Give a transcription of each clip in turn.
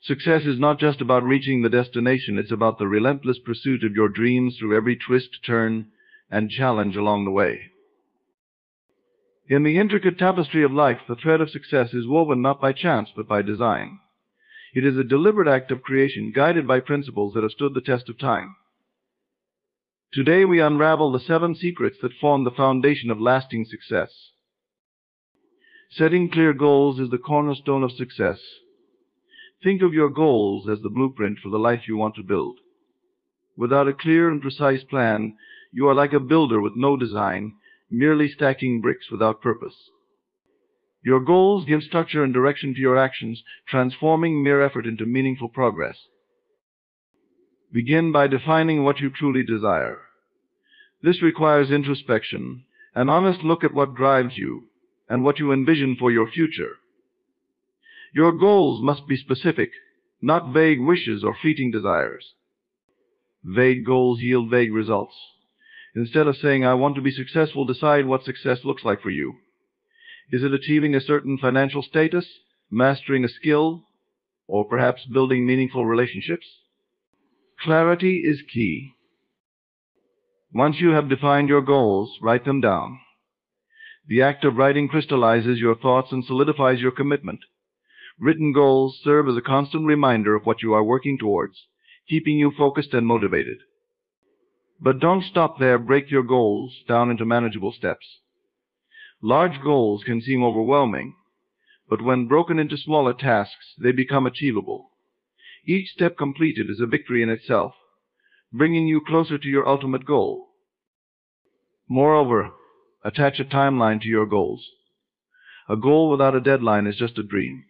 Success is not just about reaching the destination, it's about the relentless pursuit of your dreams through every twist, turn, and challenge along the way. In the intricate tapestry of life, the thread of success is woven not by chance but by design. It is a deliberate act of creation guided by principles that have stood the test of time. Today we unravel the 7 secrets that form the foundation of lasting success. Setting clear goals is the cornerstone of success. Think of your goals as the blueprint for the life you want to build. Without a clear and precise plan, you are like a builder with no design, merely stacking bricks without purpose. Your goals give structure and direction to your actions, transforming mere effort into meaningful progress. Begin by defining what you truly desire. This requires introspection, an honest look at what drives you, and what you envision for your future. Your goals must be specific, not vague wishes or fleeting desires. Vague goals yield vague results. Instead of saying, "I want to be successful," decide what success looks like for you. Is it achieving a certain financial status, mastering a skill, or perhaps building meaningful relationships? Clarity is key. Once you have defined your goals, write them down. The act of writing crystallizes your thoughts and solidifies your commitment. Written goals serve as a constant reminder of what you are working towards, keeping you focused and motivated. But don't stop there. Break your goals down into manageable steps. Large goals can seem overwhelming, but when broken into smaller tasks, they become achievable. Each step completed is a victory in itself, bringing you closer to your ultimate goal. Moreover, attach a timeline to your goals. A goal without a deadline is just a dream.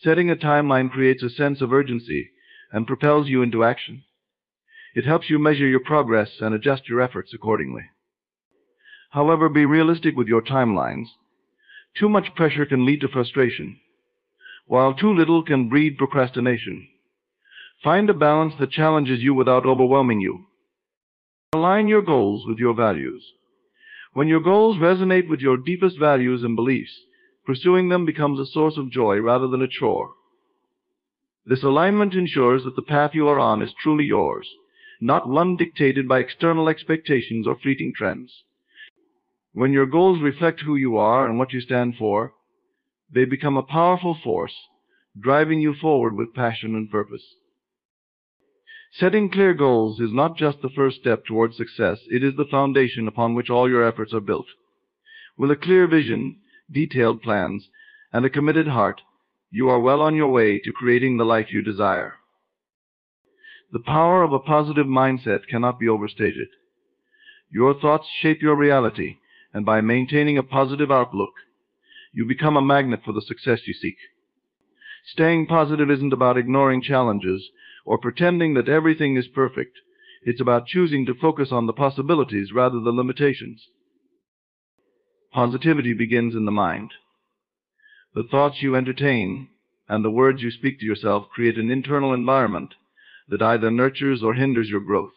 Setting a timeline creates a sense of urgency and propels you into action. It helps you measure your progress and adjust your efforts accordingly. However, be realistic with your timelines. Too much pressure can lead to frustration, while too little can breed procrastination. Find a balance that challenges you without overwhelming you. Align your goals with your values. When your goals resonate with your deepest values and beliefs, pursuing them becomes a source of joy rather than a chore. This alignment ensures that the path you are on is truly yours, not one dictated by external expectations or fleeting trends. When your goals reflect who you are and what you stand for, they become a powerful force, driving you forward with passion and purpose. Setting clear goals is not just the first step towards success, it is the foundation upon which all your efforts are built. With a clear vision, detailed plans, and a committed heart, you are well on your way to creating the life you desire. The power of a positive mindset cannot be overstated. Your thoughts shape your reality, and by maintaining a positive outlook, you become a magnet for the success you seek. Staying positive isn't about ignoring challenges or pretending that everything is perfect. It's about choosing to focus on the possibilities rather than limitations. Positivity begins in the mind. The thoughts you entertain and the words you speak to yourself create an internal environment that either nurtures or hinders your growth.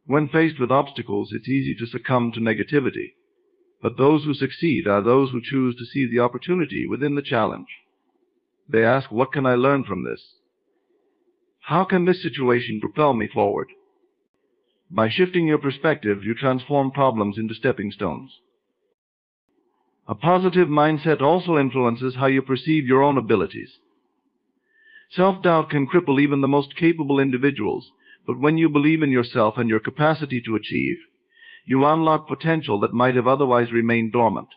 When faced with obstacles, it's easy to succumb to negativity, but those who succeed are those who choose to see the opportunity within the challenge. They ask, "What can I learn from this? How can this situation propel me forward?" By shifting your perspective, you transform problems into stepping stones. A positive mindset also influences how you perceive your own abilities. Self-doubt can cripple even the most capable individuals, but when you believe in yourself and your capacity to achieve, you unlock potential that might have otherwise remained dormant.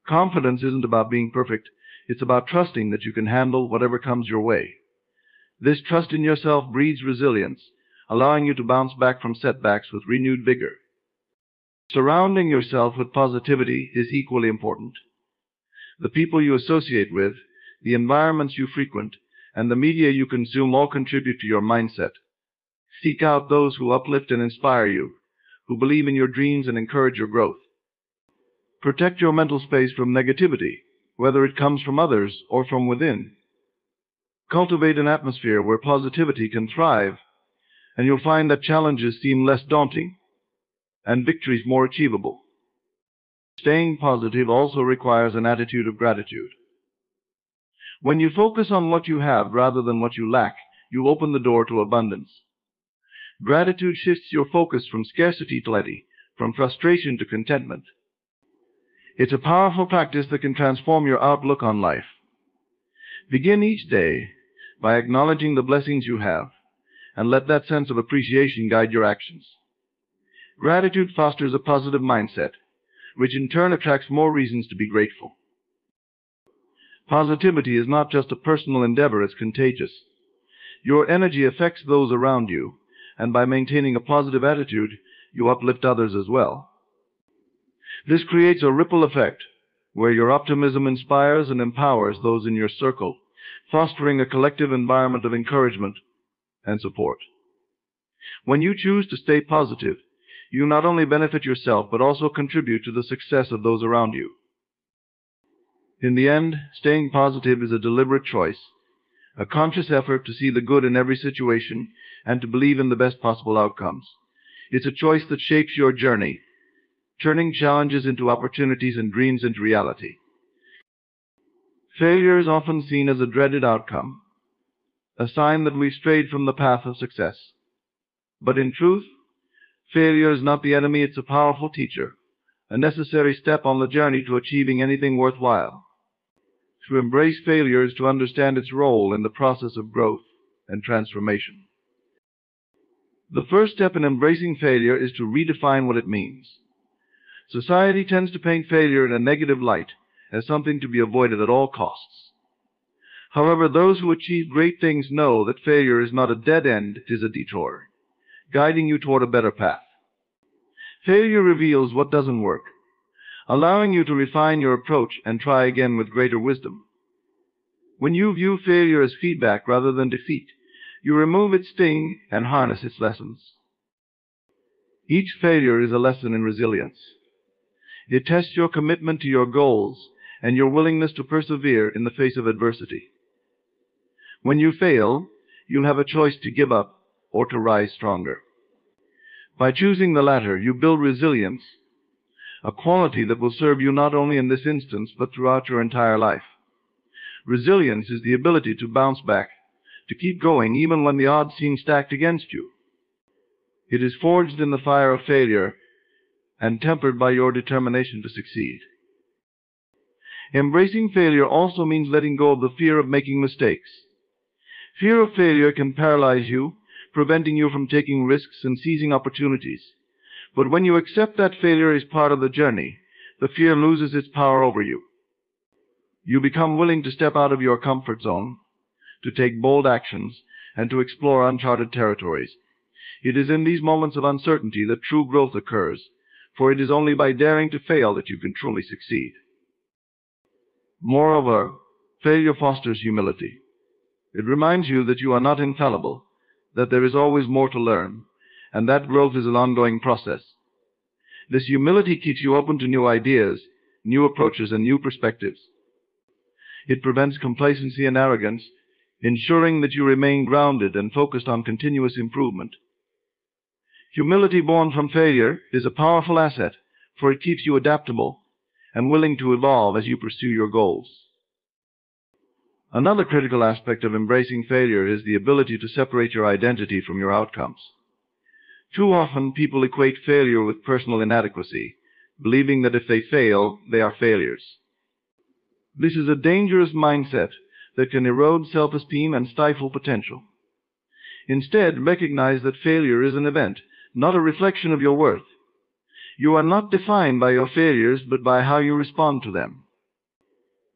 Confidence isn't about being perfect, it's about trusting that you can handle whatever comes your way. This trust in yourself breeds resilience, allowing you to bounce back from setbacks with renewed vigor. Surrounding yourself with positivity is equally important. The people you associate with, the environments you frequent, and the media you consume all contribute to your mindset. Seek out those who uplift and inspire you, who believe in your dreams and encourage your growth. Protect your mental space from negativity, whether it comes from others or from within. Cultivate an atmosphere where positivity can thrive, and you'll find that challenges seem less daunting and victories more achievable. Staying positive also requires an attitude of gratitude. When you focus on what you have rather than what you lack, you open the door to abundance. Gratitude shifts your focus from scarcity to plenty, from frustration to contentment. It's a powerful practice that can transform your outlook on life. Begin each day by acknowledging the blessings you have, and let that sense of appreciation guide your actions. Gratitude fosters a positive mindset, which in turn attracts more reasons to be grateful. Positivity is not just a personal endeavor, it's contagious. Your energy affects those around you, and by maintaining a positive attitude, you uplift others as well. This creates a ripple effect, where your optimism inspires and empowers those in your circle, fostering a collective environment of encouragement and support. When you choose to stay positive, you not only benefit yourself, but also contribute to the success of those around you. In the end, staying positive is a deliberate choice, a conscious effort to see the good in every situation and to believe in the best possible outcomes. It's a choice that shapes your journey, turning challenges into opportunities and dreams into reality. Failure is often seen as a dreaded outcome, a sign that we've strayed from the path of success. But in truth, failure is not the enemy, it's a powerful teacher, a necessary step on the journey to achieving anything worthwhile. To embrace failure is to understand its role in the process of growth and transformation. The first step in embracing failure is to redefine what it means. Society tends to paint failure in a negative light, as something to be avoided at all costs. However, those who achieve great things know that failure is not a dead end, it is a detour, guiding you toward a better path. Failure reveals what doesn't work, allowing you to refine your approach and try again with greater wisdom. When you view failure as feedback rather than defeat, you remove its sting and harness its lessons. Each failure is a lesson in resilience. It tests your commitment to your goals and your willingness to persevere in the face of adversity. When you fail, you'll have a choice to give up or to rise stronger. By choosing the latter, you build resilience, a quality that will serve you not only in this instance, but throughout your entire life. Resilience is the ability to bounce back, to keep going even when the odds seem stacked against you. It is forged in the fire of failure and tempered by your determination to succeed. Embracing failure also means letting go of the fear of making mistakes. Fear of failure can paralyze you, preventing you from taking risks and seizing opportunities. But when you accept that failure is part of the journey, the fear loses its power over you. You become willing to step out of your comfort zone, to take bold actions, and to explore uncharted territories. It is in these moments of uncertainty that true growth occurs, for it is only by daring to fail that you can truly succeed. Moreover, failure fosters humility. It reminds you that you are not infallible, that there is always more to learn, and that growth is an ongoing process. This humility keeps you open to new ideas, new approaches, and new perspectives. It prevents complacency and arrogance, ensuring that you remain grounded and focused on continuous improvement. Humility born from failure is a powerful asset, for it keeps you adaptable and willing to evolve as you pursue your goals. Another critical aspect of embracing failure is the ability to separate your identity from your outcomes. Too often, people equate failure with personal inadequacy, believing that if they fail, they are failures. This is a dangerous mindset that can erode self-esteem and stifle potential. Instead, recognize that failure is an event, not a reflection of your worth. You are not defined by your failures, but by how you respond to them.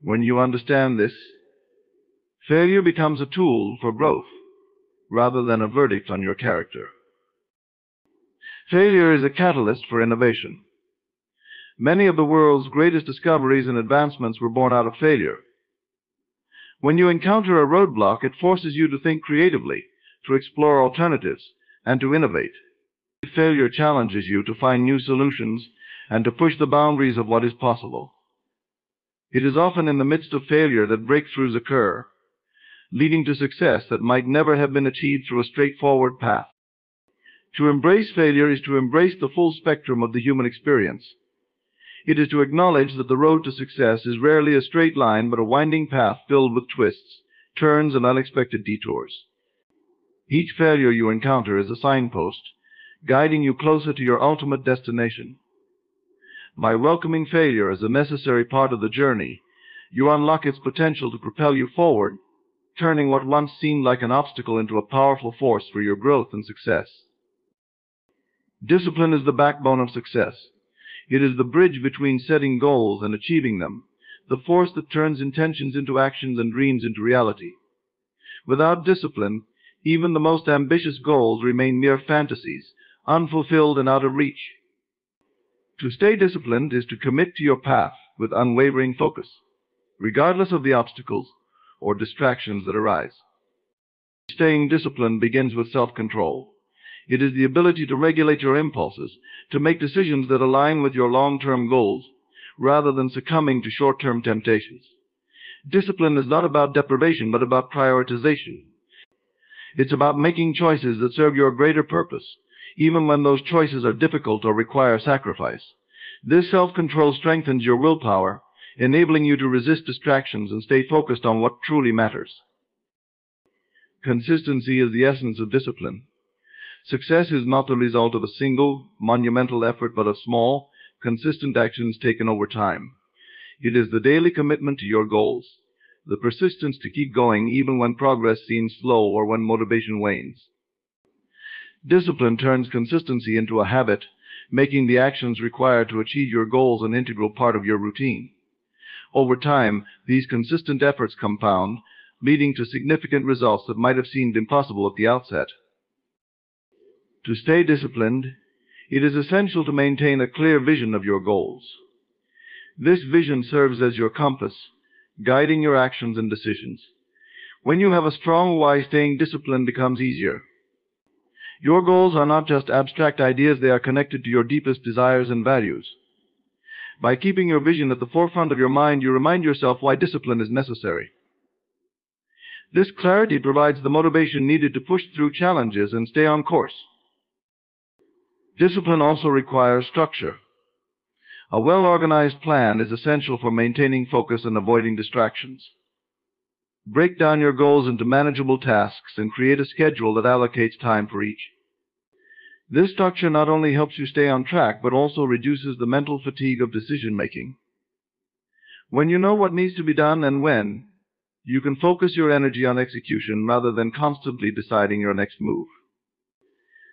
When you understand this, failure becomes a tool for growth, rather than a verdict on your character. Failure is a catalyst for innovation. Many of the world's greatest discoveries and advancements were born out of failure. When you encounter a roadblock, it forces you to think creatively, to explore alternatives, and to innovate. Failure challenges you to find new solutions and to push the boundaries of what is possible. It is often in the midst of failure that breakthroughs occur, leading to success that might never have been achieved through a straightforward path. To embrace failure is to embrace the full spectrum of the human experience. It is to acknowledge that the road to success is rarely a straight line, but a winding path filled with twists, turns, and unexpected detours. Each failure you encounter is a signpost, guiding you closer to your ultimate destination. By welcoming failure as a necessary part of the journey, you unlock its potential to propel you forward, turning what once seemed like an obstacle into a powerful force for your growth and success. Discipline is the backbone of success. It is the bridge between setting goals and achieving them, the force that turns intentions into actions and dreams into reality. Without discipline, even the most ambitious goals remain mere fantasies, unfulfilled and out of reach. To stay disciplined is to commit to your path with unwavering focus, regardless of the obstacles or distractions that arise. Staying disciplined begins with self-control. It is the ability to regulate your impulses, to make decisions that align with your long-term goals, rather than succumbing to short-term temptations. Discipline is not about deprivation, but about prioritization. It's about making choices that serve your greater purpose, even when those choices are difficult or require sacrifice. This self-control strengthens your willpower, enabling you to resist distractions and stay focused on what truly matters. Consistency is the essence of discipline. Success is not the result of a single, monumental effort, but of small, consistent actions taken over time. It is the daily commitment to your goals, the persistence to keep going even when progress seems slow or when motivation wanes. Discipline turns consistency into a habit, making the actions required to achieve your goals an integral part of your routine. Over time, these consistent efforts compound, leading to significant results that might have seemed impossible at the outset. To stay disciplined, it is essential to maintain a clear vision of your goals. This vision serves as your compass, guiding your actions and decisions. When you have a strong why, staying disciplined becomes easier. Your goals are not just abstract ideas, they are connected to your deepest desires and values. By keeping your vision at the forefront of your mind, you remind yourself why discipline is necessary. This clarity provides the motivation needed to push through challenges and stay on course. Discipline also requires structure. A well-organized plan is essential for maintaining focus and avoiding distractions. Break down your goals into manageable tasks and create a schedule that allocates time for each. This structure not only helps you stay on track, but also reduces the mental fatigue of decision-making. When you know what needs to be done and when, you can focus your energy on execution rather than constantly deciding your next move.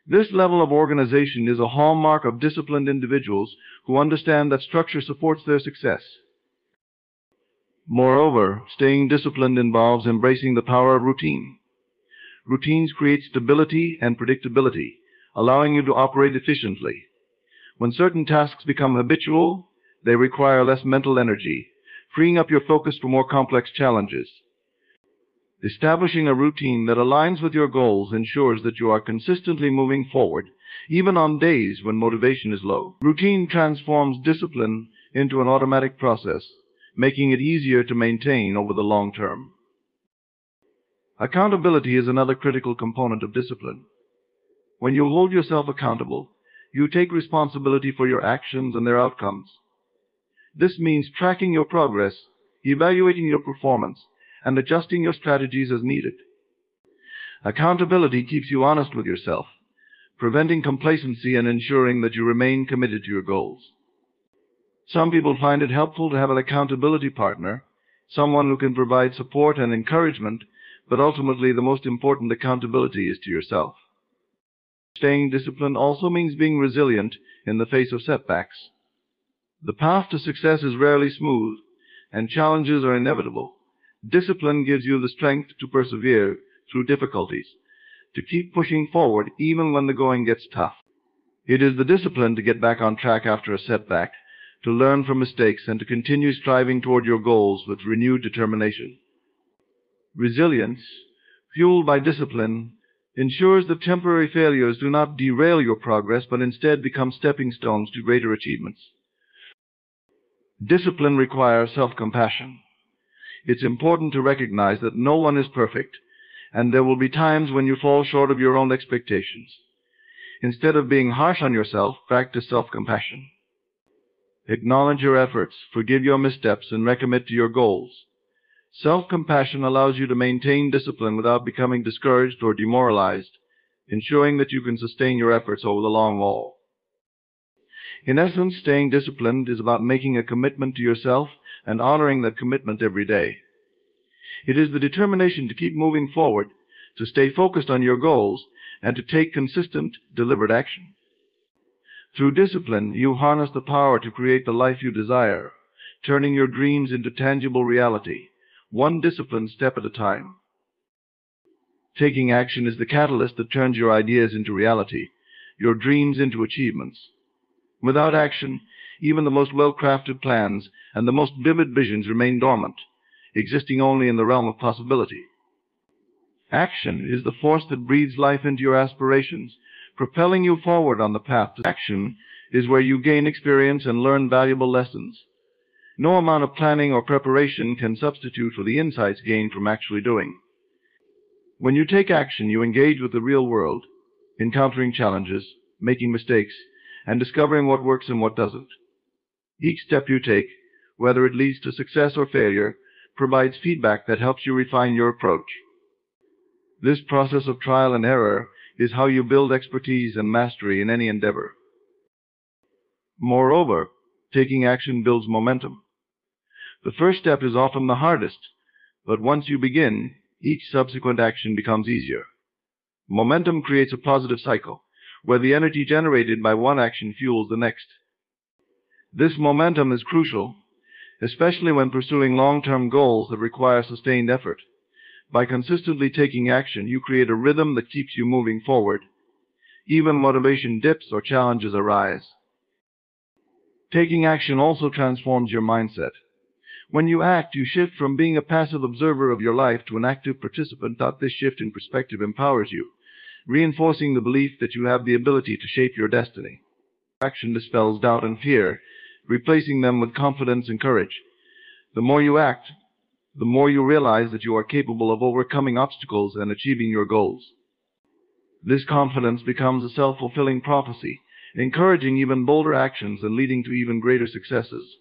This level of organization is a hallmark of disciplined individuals who understand that structure supports their success. Moreover, staying disciplined involves embracing the power of routine. Routines create stability and predictability, allowing you to operate efficiently. When certain tasks become habitual, they require less mental energy, freeing up your focus for more complex challenges. Establishing a routine that aligns with your goals ensures that you are consistently moving forward, even on days when motivation is low. Routine transforms discipline into an automatic process, making it easier to maintain over the long term. Accountability is another critical component of discipline. When you hold yourself accountable, you take responsibility for your actions and their outcomes. This means tracking your progress, evaluating your performance, and adjusting your strategies as needed. Accountability keeps you honest with yourself, preventing complacency and ensuring that you remain committed to your goals. Some people find it helpful to have an accountability partner, someone who can provide support and encouragement, but ultimately the most important accountability is to yourself. Staying disciplined also means being resilient in the face of setbacks. The path to success is rarely smooth, and challenges are inevitable. Discipline gives you the strength to persevere through difficulties, to keep pushing forward even when the going gets tough. It is the discipline to get back on track after a setback, to learn from mistakes, and to continue striving toward your goals with renewed determination. Resilience, fueled by discipline, ensures that temporary failures do not derail your progress, but instead become stepping stones to greater achievements. Discipline requires self-compassion. It's important to recognize that no one is perfect, and there will be times when you fall short of your own expectations. Instead of being harsh on yourself, practice self-compassion. Acknowledge your efforts, forgive your missteps, and recommit to your goals. Self-compassion allows you to maintain discipline without becoming discouraged or demoralized, ensuring that you can sustain your efforts over the long haul. In essence, staying disciplined is about making a commitment to yourself and honoring that commitment every day. It is the determination to keep moving forward, to stay focused on your goals, and to take consistent, deliberate action. Through discipline, you harness the power to create the life you desire, turning your dreams into tangible reality, one disciplined step at a time. Taking action is the catalyst that turns your ideas into reality, your dreams into achievements. Without action, even the most well-crafted plans and the most vivid visions remain dormant, existing only in the realm of possibility. Action is the force that breathes life into your aspirations, propelling you forward on the path to action is where you gain experience and learn valuable lessons. No amount of planning or preparation can substitute for the insights gained from actually doing. When you take action, you engage with the real world, encountering challenges, making mistakes, and discovering what works and what doesn't. Each step you take, whether it leads to success or failure, provides feedback that helps you refine your approach. This process of trial and error is how you build expertise and mastery in any endeavor. Moreover, taking action builds momentum. The first step is often the hardest, but once you begin, each subsequent action becomes easier. Momentum creates a positive cycle, where the energy generated by one action fuels the next. This momentum is crucial, especially when pursuing long-term goals that require sustained effort. By consistently taking action, you create a rhythm that keeps you moving forward, even when motivation dips or challenges arise. Taking action also transforms your mindset. When you act, you shift from being a passive observer of your life to an active participant. This shift in perspective empowers you, reinforcing the belief that you have the ability to shape your destiny. Action dispels doubt and fear, replacing them with confidence and courage. The more you act, the more you realize that you are capable of overcoming obstacles and achieving your goals. This confidence becomes a self-fulfilling prophecy, encouraging even bolder actions and leading to even greater successes.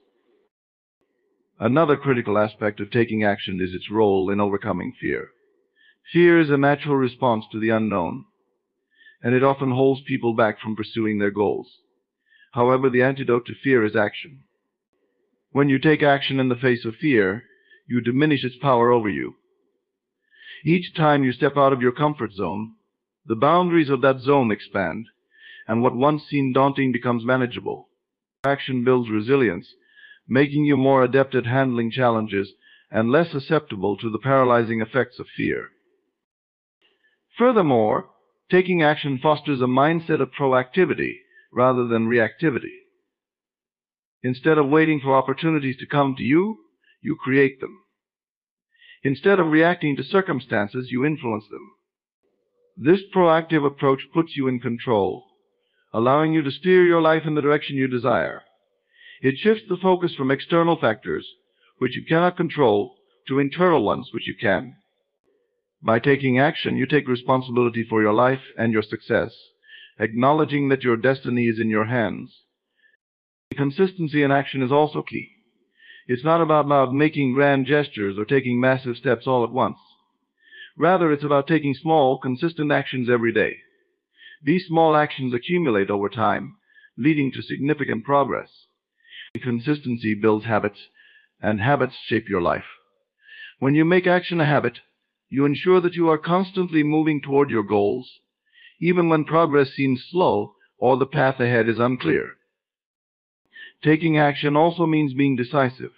Another critical aspect of taking action is its role in overcoming fear. Fear is a natural response to the unknown, and it often holds people back from pursuing their goals. However, the antidote to fear is action. When you take action in the face of fear, you diminish its power over you. Each time you step out of your comfort zone, the boundaries of that zone expand, and what once seemed daunting becomes manageable. Action builds resilience, making you more adept at handling challenges and less susceptible to the paralyzing effects of fear. Furthermore, taking action fosters a mindset of proactivity rather than reactivity. Instead of waiting for opportunities to come to you, you create them. Instead of reacting to circumstances, you influence them. This proactive approach puts you in control, allowing you to steer your life in the direction you desire. It shifts the focus from external factors, which you cannot control, to internal ones, which you can. By taking action, you take responsibility for your life and your success, acknowledging that your destiny is in your hands. Consistency in action is also key. It's not about making grand gestures or taking massive steps all at once. Rather, it's about taking small, consistent actions every day. These small actions accumulate over time, leading to significant progress. Consistency builds habits, and habits shape your life. When you make action a habit, you ensure that you are constantly moving toward your goals, even when progress seems slow or the path ahead is unclear. Taking action also means being decisive.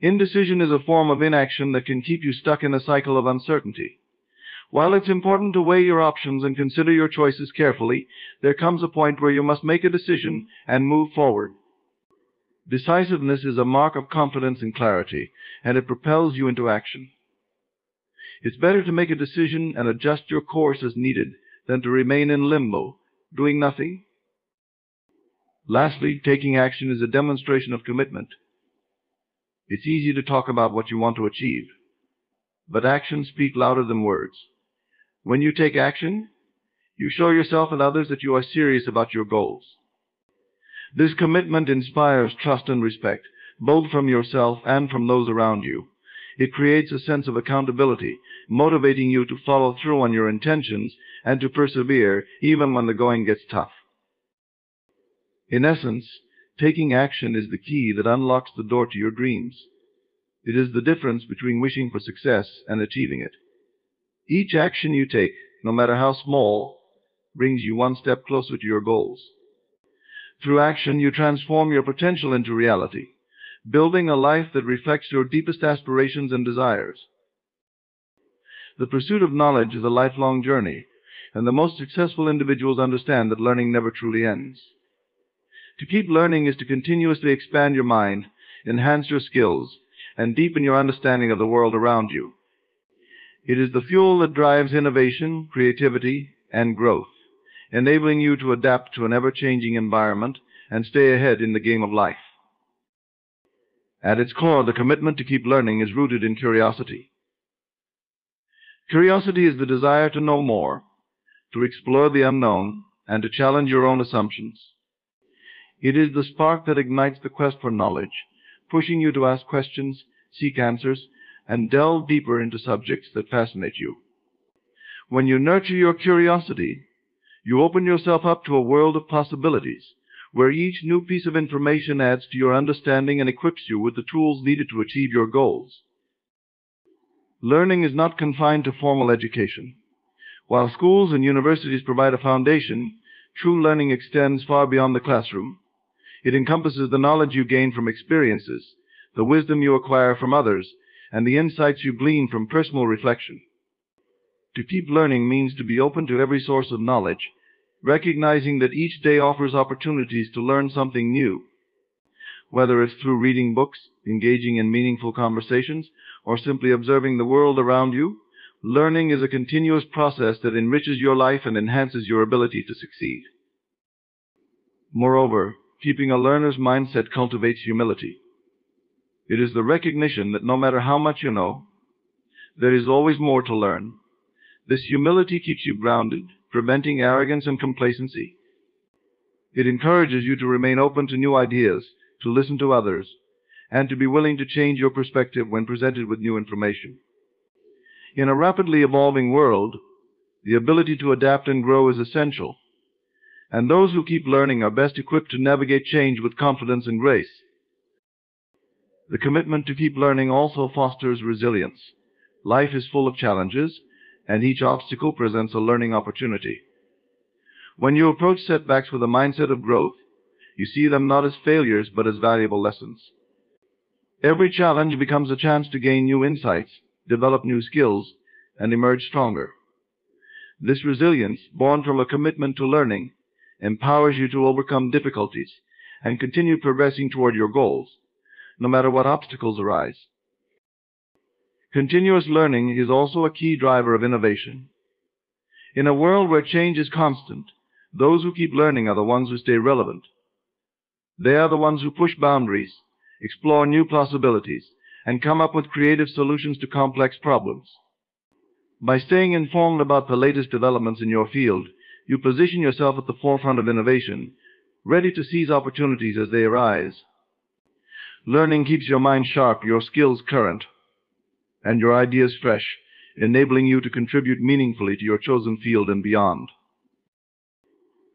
Indecision is a form of inaction that can keep you stuck in a cycle of uncertainty. While it's important to weigh your options and consider your choices carefully, there comes a point where you must make a decision and move forward. Decisiveness is a mark of confidence and clarity, and it propels you into action. It's better to make a decision and adjust your course as needed than to remain in limbo, doing nothing. Lastly, taking action is a demonstration of commitment. It's easy to talk about what you want to achieve, but actions speak louder than words. When you take action, you show yourself and others that you are serious about your goals. This commitment inspires trust and respect, both from yourself and from those around you. It creates a sense of accountability, motivating you to follow through on your intentions and to persevere even when the going gets tough. In essence, taking action is the key that unlocks the door to your dreams. It is the difference between wishing for success and achieving it. Each action you take, no matter how small, brings you one step closer to your goals. Through action, you transform your potential into reality, building a life that reflects your deepest aspirations and desires. The pursuit of knowledge is a lifelong journey, and the most successful individuals understand that learning never truly ends. To keep learning is to continuously expand your mind, enhance your skills, and deepen your understanding of the world around you. It is the fuel that drives innovation, creativity, and growth, enabling you to adapt to an ever-changing environment and stay ahead in the game of life. At its core, the commitment to keep learning is rooted in curiosity. Curiosity is the desire to know more, to explore the unknown, and to challenge your own assumptions. It is the spark that ignites the quest for knowledge, pushing you to ask questions, seek answers, and delve deeper into subjects that fascinate you. When you nurture your curiosity, you open yourself up to a world of possibilities, where each new piece of information adds to your understanding and equips you with the tools needed to achieve your goals. Learning is not confined to formal education. While schools and universities provide a foundation, true learning extends far beyond the classroom. It encompasses the knowledge you gain from experiences, the wisdom you acquire from others, and the insights you glean from personal reflection. To keep learning means to be open to every source of knowledge, recognizing that each day offers opportunities to learn something new. Whether it's through reading books, engaging in meaningful conversations, or simply observing the world around you, learning is a continuous process that enriches your life and enhances your ability to succeed. Moreover, keeping a learner's mindset cultivates humility. It is the recognition that no matter how much you know, there is always more to learn. This humility keeps you grounded, preventing arrogance and complacency. It encourages you to remain open to new ideas, to listen to others, and to be willing to change your perspective when presented with new information. In a rapidly evolving world, the ability to adapt and grow is essential, and those who keep learning are best equipped to navigate change with confidence and grace. The commitment to keep learning also fosters resilience. Life is full of challenges, and each obstacle presents a learning opportunity. When you approach setbacks with a mindset of growth, you see them not as failures but as valuable lessons. Every challenge becomes a chance to gain new insights, develop new skills, and emerge stronger. This resilience, born from a commitment to learning, empowers you to overcome difficulties and continue progressing toward your goals, no matter what obstacles arise. Continuous learning is also a key driver of innovation. In a world where change is constant, those who keep learning are the ones who stay relevant. They are the ones who push boundaries, explore new possibilities, and come up with creative solutions to complex problems. By staying informed about the latest developments in your field, you position yourself at the forefront of innovation, ready to seize opportunities as they arise. Learning keeps your mind sharp, your skills current, and your ideas fresh, enabling you to contribute meaningfully to your chosen field and beyond.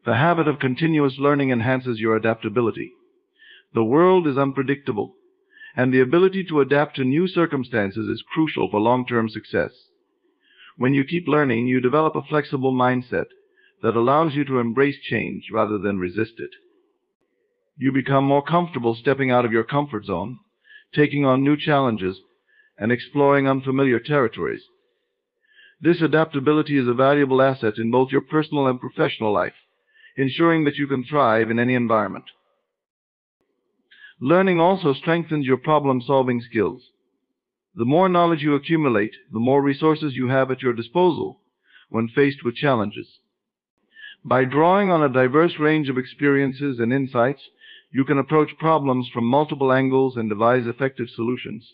The habit of continuous learning enhances your adaptability. The world is unpredictable, and the ability to adapt to new circumstances is crucial for long-term success. When you keep learning, you develop a flexible mindset that allows you to embrace change rather than resist it. You become more comfortable stepping out of your comfort zone, taking on new challenges, and exploring unfamiliar territories. This adaptability is a valuable asset in both your personal and professional life, ensuring that you can thrive in any environment. Learning also strengthens your problem-solving skills. The more knowledge you accumulate, the more resources you have at your disposal when faced with challenges. By drawing on a diverse range of experiences and insights, you can approach problems from multiple angles and devise effective solutions.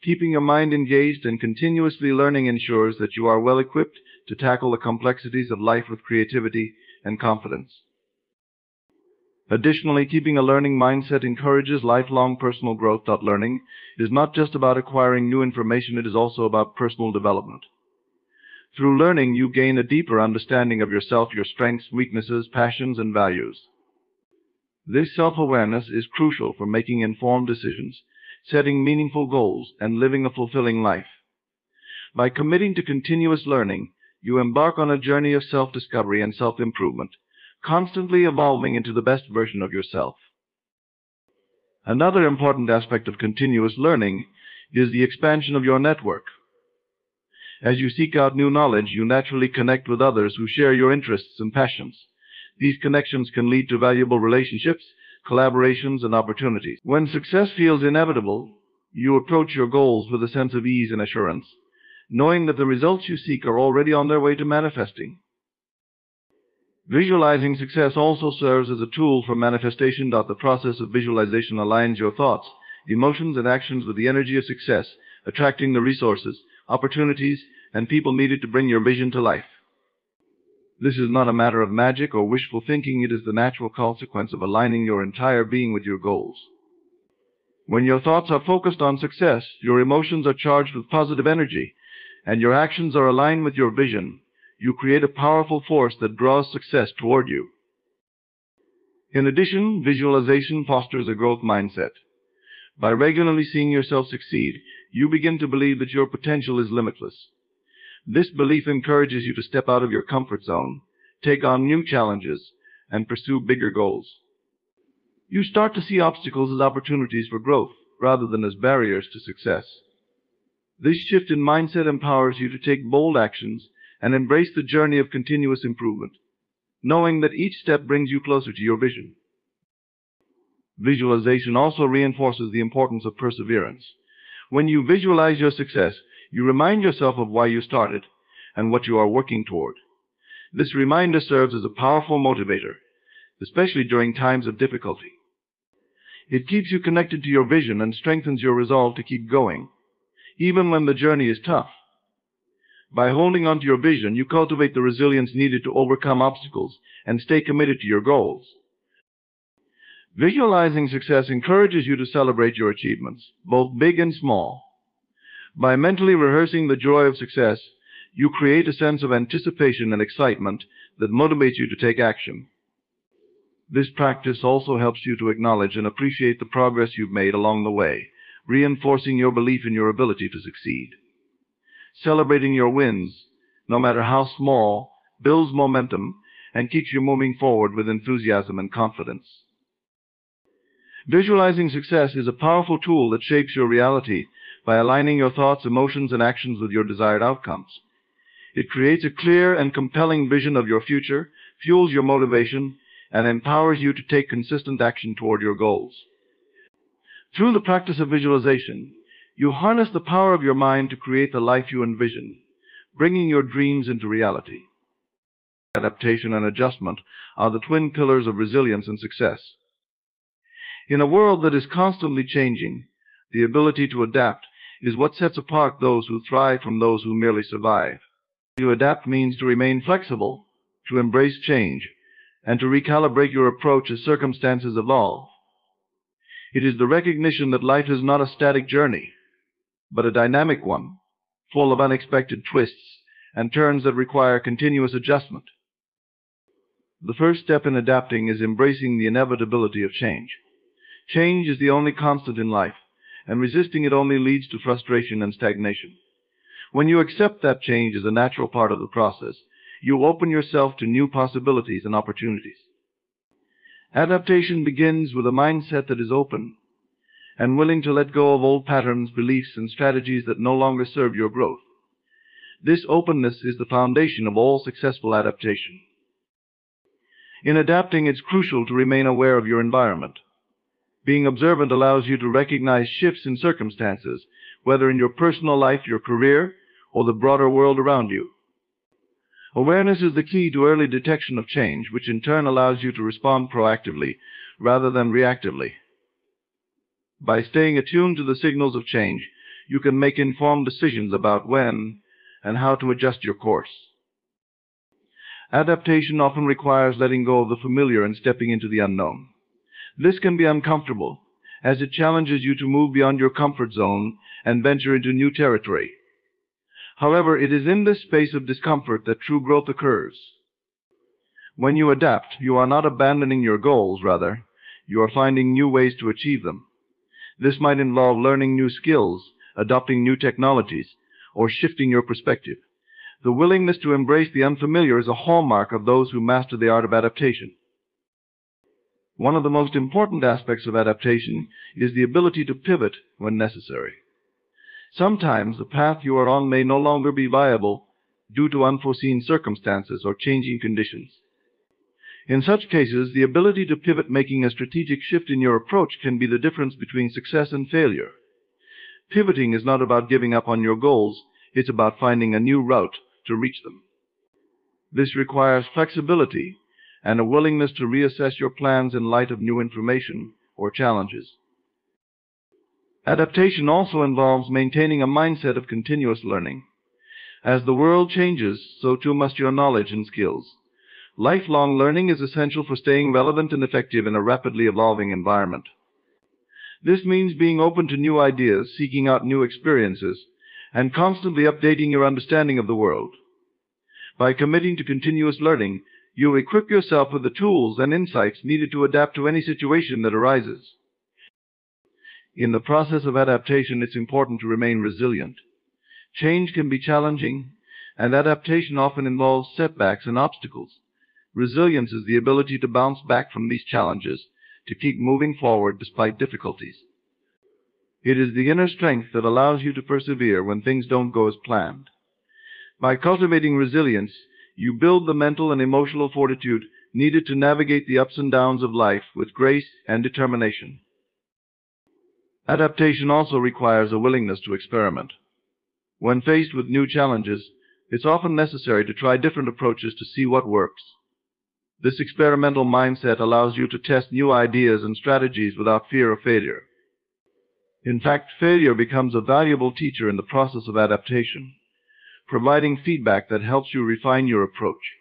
Keeping your mind engaged and continuously learning ensures that you are well equipped to tackle the complexities of life with creativity and confidence. Additionally, keeping a learning mindset encourages lifelong personal growth. Learning is not just about acquiring new information, it is also about personal development. Through learning, you gain a deeper understanding of yourself, your strengths, weaknesses, passions, and values. This self-awareness is crucial for making informed decisions, setting meaningful goals, and living a fulfilling life. By committing to continuous learning, you embark on a journey of self-discovery and self-improvement, constantly evolving into the best version of yourself. Another important aspect of continuous learning is the expansion of your network. As you seek out new knowledge, you naturally connect with others who share your interests and passions. These connections can lead to valuable relationships, collaborations, and opportunities. When success feels inevitable, you approach your goals with a sense of ease and assurance, knowing that the results you seek are already on their way to manifesting. Visualizing success also serves as a tool for manifestation. The process of visualization aligns your thoughts, emotions, and actions with the energy of success, attracting the resources, opportunities, and people needed to bring your vision to life. This is not a matter of magic or wishful thinking, it is the natural consequence of aligning your entire being with your goals. When your thoughts are focused on success, your emotions are charged with positive energy, and your actions are aligned with your vision. You create a powerful force that draws success toward you. In addition, visualization fosters a growth mindset. By regularly seeing yourself succeed, you begin to believe that your potential is limitless. This belief encourages you to step out of your comfort zone, take on new challenges, and pursue bigger goals. You start to see obstacles as opportunities for growth, rather than as barriers to success. This shift in mindset empowers you to take bold actions and embrace the journey of continuous improvement, knowing that each step brings you closer to your vision. Visualization also reinforces the importance of perseverance. When you visualize your success, you remind yourself of why you started and what you are working toward. This reminder serves as a powerful motivator, especially during times of difficulty. It keeps you connected to your vision and strengthens your resolve to keep going, even when the journey is tough. By holding on to your vision, you cultivate the resilience needed to overcome obstacles and stay committed to your goals. Visualizing success encourages you to celebrate your achievements, both big and small. By mentally rehearsing the joy of success, you create a sense of anticipation and excitement that motivates you to take action. This practice also helps you to acknowledge and appreciate the progress you've made along the way, reinforcing your belief in your ability to succeed. Celebrating your wins, no matter how small, builds momentum and keeps you moving forward with enthusiasm and confidence. Visualizing success is a powerful tool that shapes your reality by aligning your thoughts, emotions, and actions with your desired outcomes. It creates a clear and compelling vision of your future, fuels your motivation, and empowers you to take consistent action toward your goals. Through the practice of visualization, you harness the power of your mind to create the life you envision, bringing your dreams into reality. Adaptation and adjustment are the twin pillars of resilience and success. In a world that is constantly changing, the ability to adapt is what sets apart those who thrive from those who merely survive. To adapt means to remain flexible, to embrace change, and to recalibrate your approach as circumstances evolve. It is the recognition that life is not a static journey, but a dynamic one, full of unexpected twists and turns that require continuous adjustment. The first step in adapting is embracing the inevitability of change. Change is the only constant in life, and resisting it only leads to frustration and stagnation. When you accept that change as a natural part of the process, you open yourself to new possibilities and opportunities. Adaptation begins with a mindset that is open and willing to let go of old patterns, beliefs, and strategies that no longer serve your growth. This openness is the foundation of all successful adaptation. In adapting, it's crucial to remain aware of your environment. Being observant allows you to recognize shifts in circumstances, whether in your personal life, your career, or the broader world around you. Awareness is the key to early detection of change, which in turn allows you to respond proactively rather than reactively. By staying attuned to the signals of change, you can make informed decisions about when and how to adjust your course. Adaptation often requires letting go of the familiar and stepping into the unknown. This can be uncomfortable, as it challenges you to move beyond your comfort zone and venture into new territory. However, it is in this space of discomfort that true growth occurs. When you adapt, you are not abandoning your goals, rather, you are finding new ways to achieve them. This might involve learning new skills, adopting new technologies, or shifting your perspective. The willingness to embrace the unfamiliar is a hallmark of those who master the art of adaptation. One of the most important aspects of adaptation is the ability to pivot when necessary. Sometimes the path you are on may no longer be viable due to unforeseen circumstances or changing conditions. In such cases, the ability to pivot, making a strategic shift in your approach, can be the difference between success and failure. Pivoting is not about giving up on your goals, it's about finding a new route to reach them. This requires flexibility and a willingness to reassess your plans in light of new information or challenges. Adaptation also involves maintaining a mindset of continuous learning. As the world changes, so too must your knowledge and skills. Lifelong learning is essential for staying relevant and effective in a rapidly evolving environment. This means being open to new ideas, seeking out new experiences, and constantly updating your understanding of the world. By committing to continuous learning, you equip yourself with the tools and insights needed to adapt to any situation that arises. In the process of adaptation, it's important to remain resilient. Change can be challenging, and adaptation often involves setbacks and obstacles. Resilience is the ability to bounce back from these challenges, to keep moving forward despite difficulties. It is the inner strength that allows you to persevere when things don't go as planned. By cultivating resilience, you build the mental and emotional fortitude needed to navigate the ups and downs of life with grace and determination. Adaptation also requires a willingness to experiment. When faced with new challenges, it's often necessary to try different approaches to see what works. This experimental mindset allows you to test new ideas and strategies without fear of failure. In fact, failure becomes a valuable teacher in the process of adaptation, providing feedback that helps you refine your approach.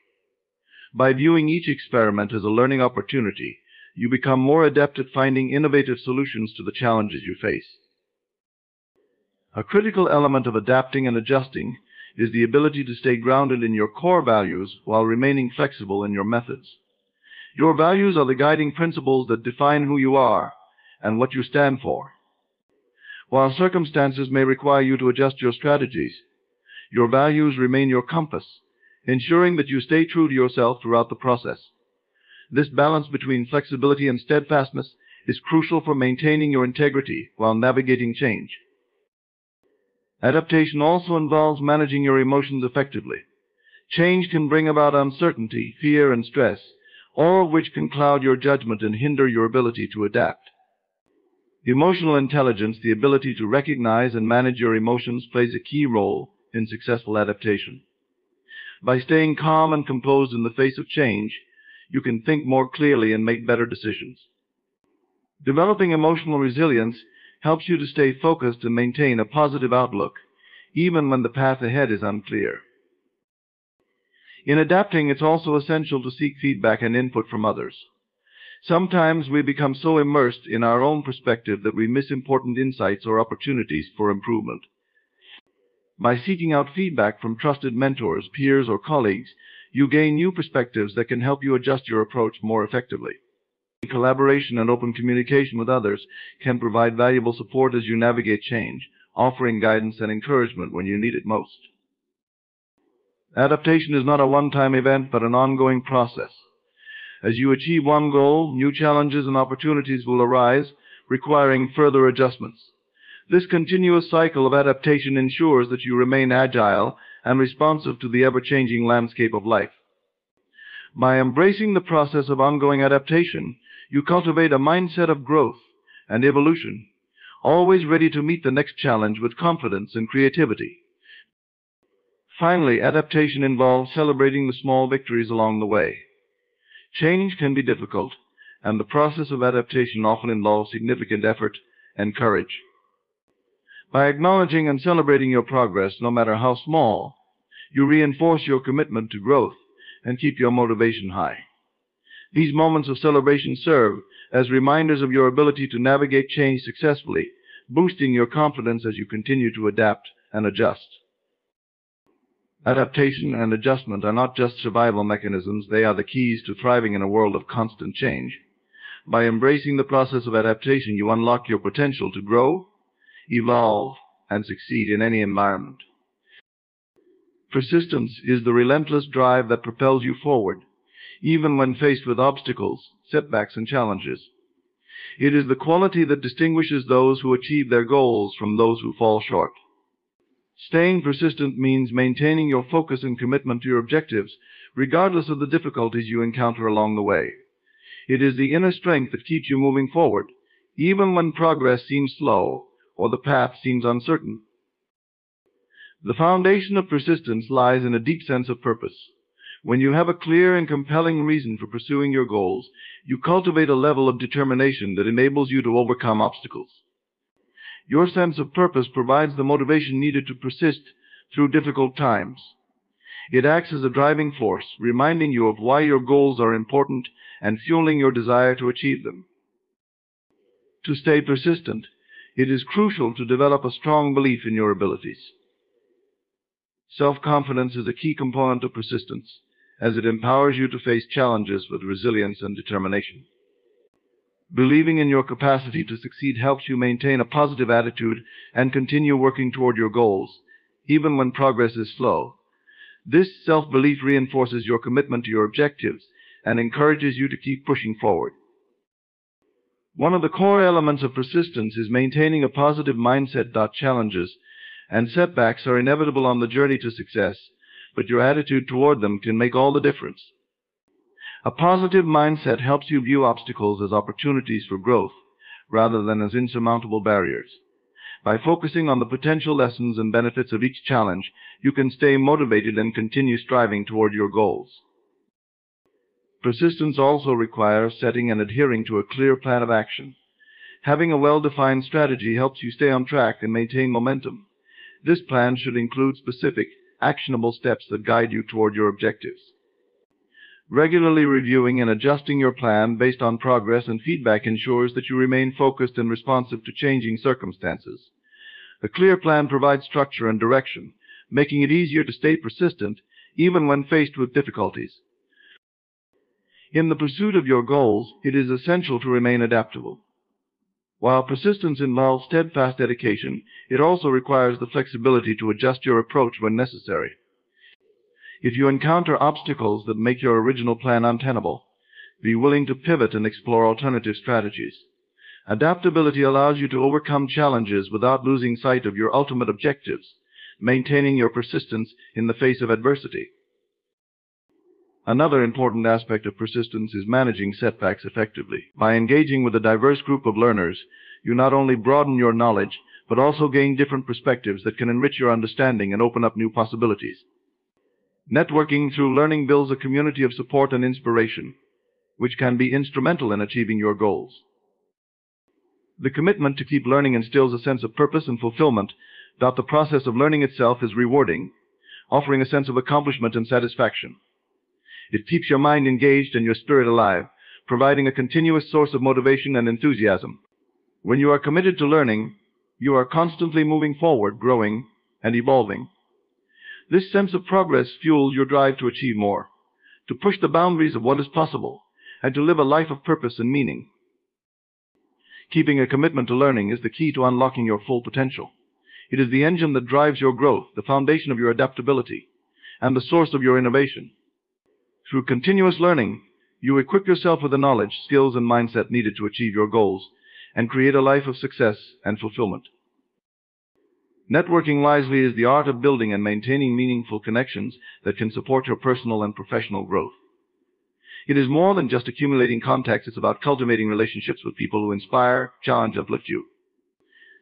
By viewing each experiment as a learning opportunity, you become more adept at finding innovative solutions to the challenges you face. A critical element of adapting and adjusting is the ability to stay grounded in your core values while remaining flexible in your methods. Your values are the guiding principles that define who you are and what you stand for. While circumstances may require you to adjust your strategies, your values remain your compass, ensuring that you stay true to yourself throughout the process. This balance between flexibility and steadfastness is crucial for maintaining your integrity while navigating change. Adaptation also involves managing your emotions effectively. Change can bring about uncertainty, fear, and stress, all of which can cloud your judgment and hinder your ability to adapt. Emotional intelligence, the ability to recognize and manage your emotions, plays a key role in successful adaptation. By staying calm and composed in the face of change, you can think more clearly and make better decisions. Developing emotional resilience helps you to stay focused and maintain a positive outlook, even when the path ahead is unclear. In adapting, it's also essential to seek feedback and input from others. Sometimes we become so immersed in our own perspective that we miss important insights or opportunities for improvement. By seeking out feedback from trusted mentors, peers, or colleagues, you gain new perspectives that can help you adjust your approach more effectively. Collaboration and open communication with others can provide valuable support as you navigate change, offering guidance and encouragement when you need it most. Adaptation is not a one-time event, but an ongoing process. As you achieve one goal, new challenges and opportunities will arise, requiring further adjustments. This continuous cycle of adaptation ensures that you remain agile and responsive to the ever-changing landscape of life. By embracing the process of ongoing adaptation, you cultivate a mindset of growth and evolution, always ready to meet the next challenge with confidence and creativity. Finally, adaptation involves celebrating the small victories along the way. Change can be difficult, and the process of adaptation often involves significant effort and courage. By acknowledging and celebrating your progress, no matter how small, you reinforce your commitment to growth and keep your motivation high. These moments of celebration serve as reminders of your ability to navigate change successfully, boosting your confidence as you continue to adapt and adjust. Adaptation and adjustment are not just survival mechanisms, they are the keys to thriving in a world of constant change. By embracing the process of adaptation, you unlock your potential to grow, evolve, and succeed in any environment. Persistence is the relentless drive that propels you forward, even when faced with obstacles, setbacks, and challenges. It is the quality that distinguishes those who achieve their goals from those who fall short. Staying persistent means maintaining your focus and commitment to your objectives, regardless of the difficulties you encounter along the way. It is the inner strength that keeps you moving forward, even when progress seems slow or the path seems uncertain. The foundation of persistence lies in a deep sense of purpose. When you have a clear and compelling reason for pursuing your goals, you cultivate a level of determination that enables you to overcome obstacles. Your sense of purpose provides the motivation needed to persist through difficult times. It acts as a driving force, reminding you of why your goals are important and fueling your desire to achieve them. To stay persistent, it is crucial to develop a strong belief in your abilities. Self-confidence is a key component of persistence, as it empowers you to face challenges with resilience and determination. Believing in your capacity to succeed helps you maintain a positive attitude and continue working toward your goals, even when progress is slow. This self-belief reinforces your commitment to your objectives and encourages you to keep pushing forward. One of the core elements of persistence is maintaining a positive mindset. Challenges and setbacks are inevitable on the journey to success, but your attitude toward them can make all the difference. A positive mindset helps you view obstacles as opportunities for growth, rather than as insurmountable barriers. By focusing on the potential lessons and benefits of each challenge, you can stay motivated and continue striving toward your goals. Persistence also requires setting and adhering to a clear plan of action. Having a well-defined strategy helps you stay on track and maintain momentum. This plan should include specific, actionable steps that guide you toward your objectives. Regularly reviewing and adjusting your plan based on progress and feedback ensures that you remain focused and responsive to changing circumstances. A clear plan provides structure and direction, making it easier to stay persistent even when faced with difficulties. In the pursuit of your goals, it is essential to remain adaptable. While persistence involves steadfast dedication, it also requires the flexibility to adjust your approach when necessary. If you encounter obstacles that make your original plan untenable, be willing to pivot and explore alternative strategies. Adaptability allows you to overcome challenges without losing sight of your ultimate objectives, maintaining your persistence in the face of adversity. Another important aspect of persistence is managing setbacks effectively. By engaging with a diverse group of learners, you not only broaden your knowledge, but also gain different perspectives that can enrich your understanding and open up new possibilities. Networking through learning builds a community of support and inspiration, which can be instrumental in achieving your goals. The commitment to keep learning instills a sense of purpose and fulfillment. The process of learning itself is rewarding, offering a sense of accomplishment and satisfaction. It keeps your mind engaged and your spirit alive, providing a continuous source of motivation and enthusiasm. When you are committed to learning, you are constantly moving forward, growing, and evolving. This sense of progress fuels your drive to achieve more, to push the boundaries of what is possible, and to live a life of purpose and meaning. Keeping a commitment to learning is the key to unlocking your full potential. It is the engine that drives your growth, the foundation of your adaptability, and the source of your innovation. Through continuous learning, you equip yourself with the knowledge, skills, and mindset needed to achieve your goals and create a life of success and fulfillment. Networking wisely is the art of building and maintaining meaningful connections that can support your personal and professional growth. It is more than just accumulating contacts. It's about cultivating relationships with people who inspire, challenge, and uplift you.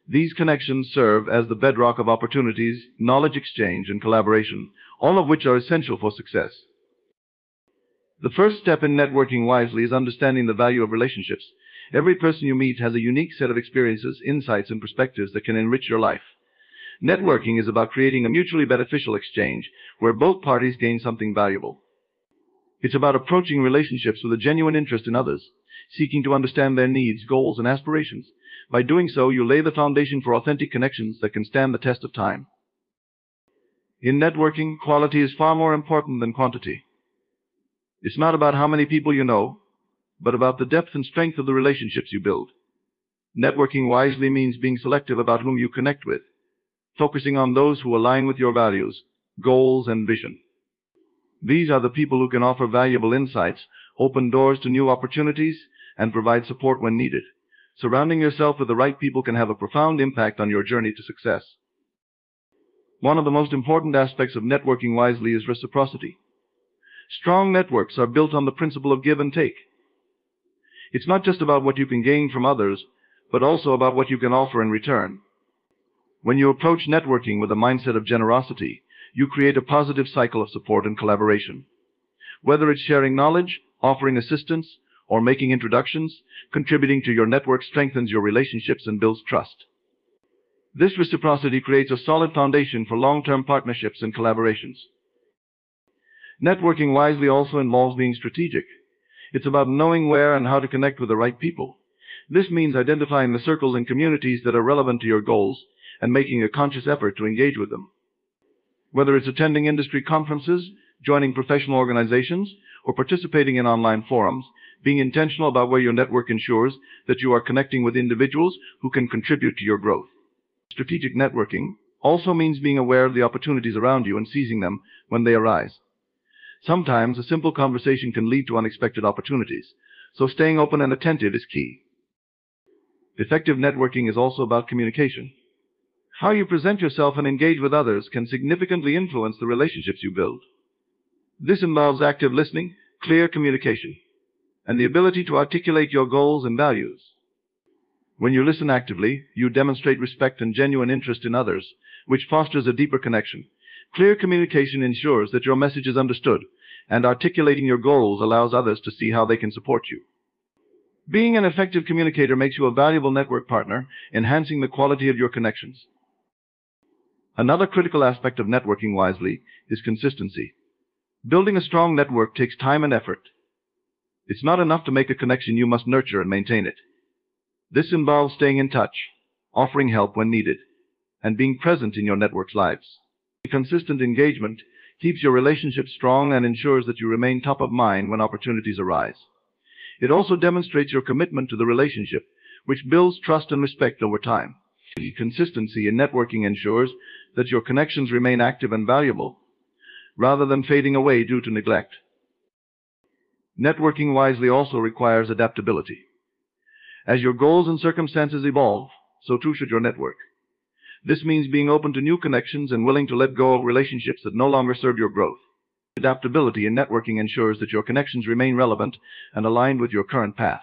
These connections serve as the bedrock of opportunities, knowledge exchange, and collaboration, all of which are essential for success. The first step in networking wisely is understanding the value of relationships. Every person you meet has a unique set of experiences, insights, and perspectives that can enrich your life. Networking is about creating a mutually beneficial exchange where both parties gain something valuable. It's about approaching relationships with a genuine interest in others, seeking to understand their needs, goals, and aspirations. By doing so, you lay the foundation for authentic connections that can stand the test of time. In networking, quality is far more important than quantity. It's not about how many people you know, but about the depth and strength of the relationships you build. Networking wisely means being selective about whom you connect with, focusing on those who align with your values, goals, and vision. These are the people who can offer valuable insights, open doors to new opportunities, and provide support when needed. Surrounding yourself with the right people can have a profound impact on your journey to success. One of the most important aspects of networking wisely is reciprocity. Strong networks are built on the principle of give and take. It's not just about what you can gain from others, but also about what you can offer in return. When you approach networking with a mindset of generosity, you create a positive cycle of support and collaboration. Whether it's sharing knowledge, offering assistance, or making introductions, contributing to your network strengthens your relationships and builds trust. This reciprocity creates a solid foundation for long-term partnerships and collaborations. Networking wisely also involves being strategic. It's about knowing where and how to connect with the right people. This means identifying the circles and communities that are relevant to your goals and making a conscious effort to engage with them. Whether it's attending industry conferences, joining professional organizations, or participating in online forums, being intentional about where your network ensures that you are connecting with individuals who can contribute to your growth. Strategic networking also means being aware of the opportunities around you and seizing them when they arise. Sometimes a simple conversation can lead to unexpected opportunities, so staying open and attentive is key. Effective networking is also about communication. How you present yourself and engage with others can significantly influence the relationships you build. This involves active listening, clear communication, and the ability to articulate your goals and values. When you listen actively, you demonstrate respect and genuine interest in others, which fosters a deeper connection. Clear communication ensures that your message is understood, and articulating your goals allows others to see how they can support you. Being an effective communicator makes you a valuable network partner, enhancing the quality of your connections. Another critical aspect of networking wisely is consistency. Building a strong network takes time and effort. It's not enough to make a connection, you must nurture and maintain it. This involves staying in touch, offering help when needed, and being present in your network's lives. Consistent engagement keeps your relationship strong and ensures that you remain top of mind when opportunities arise. It also demonstrates your commitment to the relationship, which builds trust and respect over time. Consistency in networking ensures that your connections remain active and valuable, rather than fading away due to neglect. Networking wisely also requires adaptability. As your goals and circumstances evolve, so too should your network. This means being open to new connections and willing to let go of relationships that no longer serve your growth. Adaptability in networking ensures that your connections remain relevant and aligned with your current path.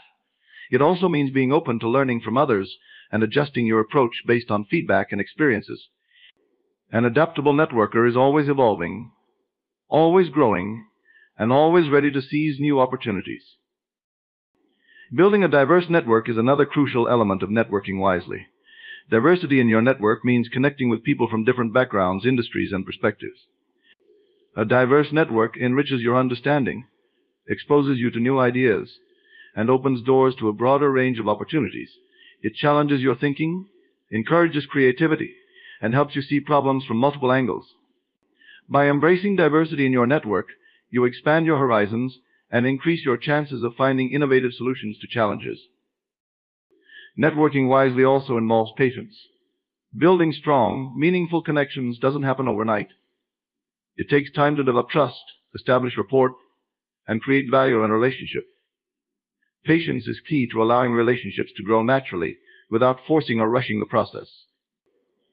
It also means being open to learning from others and adjusting your approach based on feedback and experiences. An adaptable networker is always evolving, always growing, and always ready to seize new opportunities. Building a diverse network is another crucial element of networking wisely. Diversity in your network means connecting with people from different backgrounds, industries, and perspectives. A diverse network enriches your understanding, exposes you to new ideas, and opens doors to a broader range of opportunities. It challenges your thinking, encourages creativity, and helps you see problems from multiple angles. By embracing diversity in your network, you expand your horizons and increase your chances of finding innovative solutions to challenges. Networking wisely also involves patience. Building strong, meaningful connections doesn't happen overnight. It takes time to develop trust, establish rapport, and create value in a relationship. Patience is key to allowing relationships to grow naturally without forcing or rushing the process.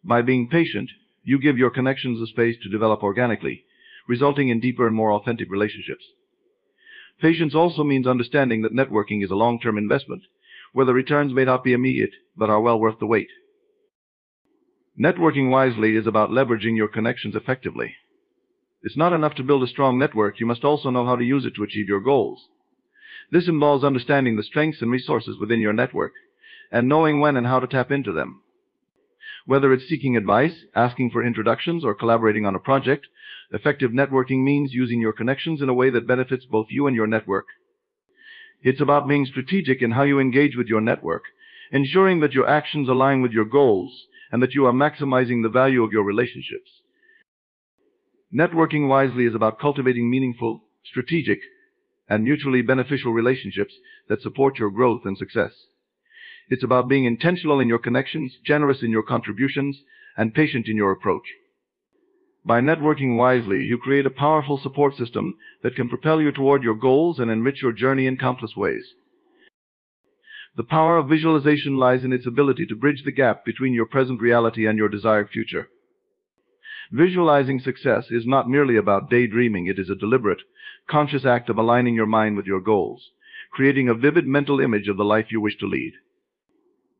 By being patient, you give your connections the space to develop organically, resulting in deeper and more authentic relationships. Patience also means understanding that networking is a long-term investment, where the returns may not be immediate, but are well worth the wait. Networking wisely is about leveraging your connections effectively. It's not enough to build a strong network, you must also know how to use it to achieve your goals. This involves understanding the strengths and resources within your network, and knowing when and how to tap into them. Whether it's seeking advice, asking for introductions, or collaborating on a project, Effective networking means using your connections in a way that benefits both you and your network. It's about being strategic in how you engage with your network, ensuring that your actions align with your goals and that you are maximizing the value of your relationships. Networking wisely is about cultivating meaningful, strategic, and mutually beneficial relationships that support your growth and success. It's about being intentional in your connections, generous in your contributions, and patient in your approach. By networking wisely, you create a powerful support system that can propel you toward your goals and enrich your journey in countless ways. The power of visualization lies in its ability to bridge the gap between your present reality and your desired future. Visualizing success is not merely about daydreaming. It is a deliberate, conscious act of aligning your mind with your goals, creating a vivid mental image of the life you wish to lead.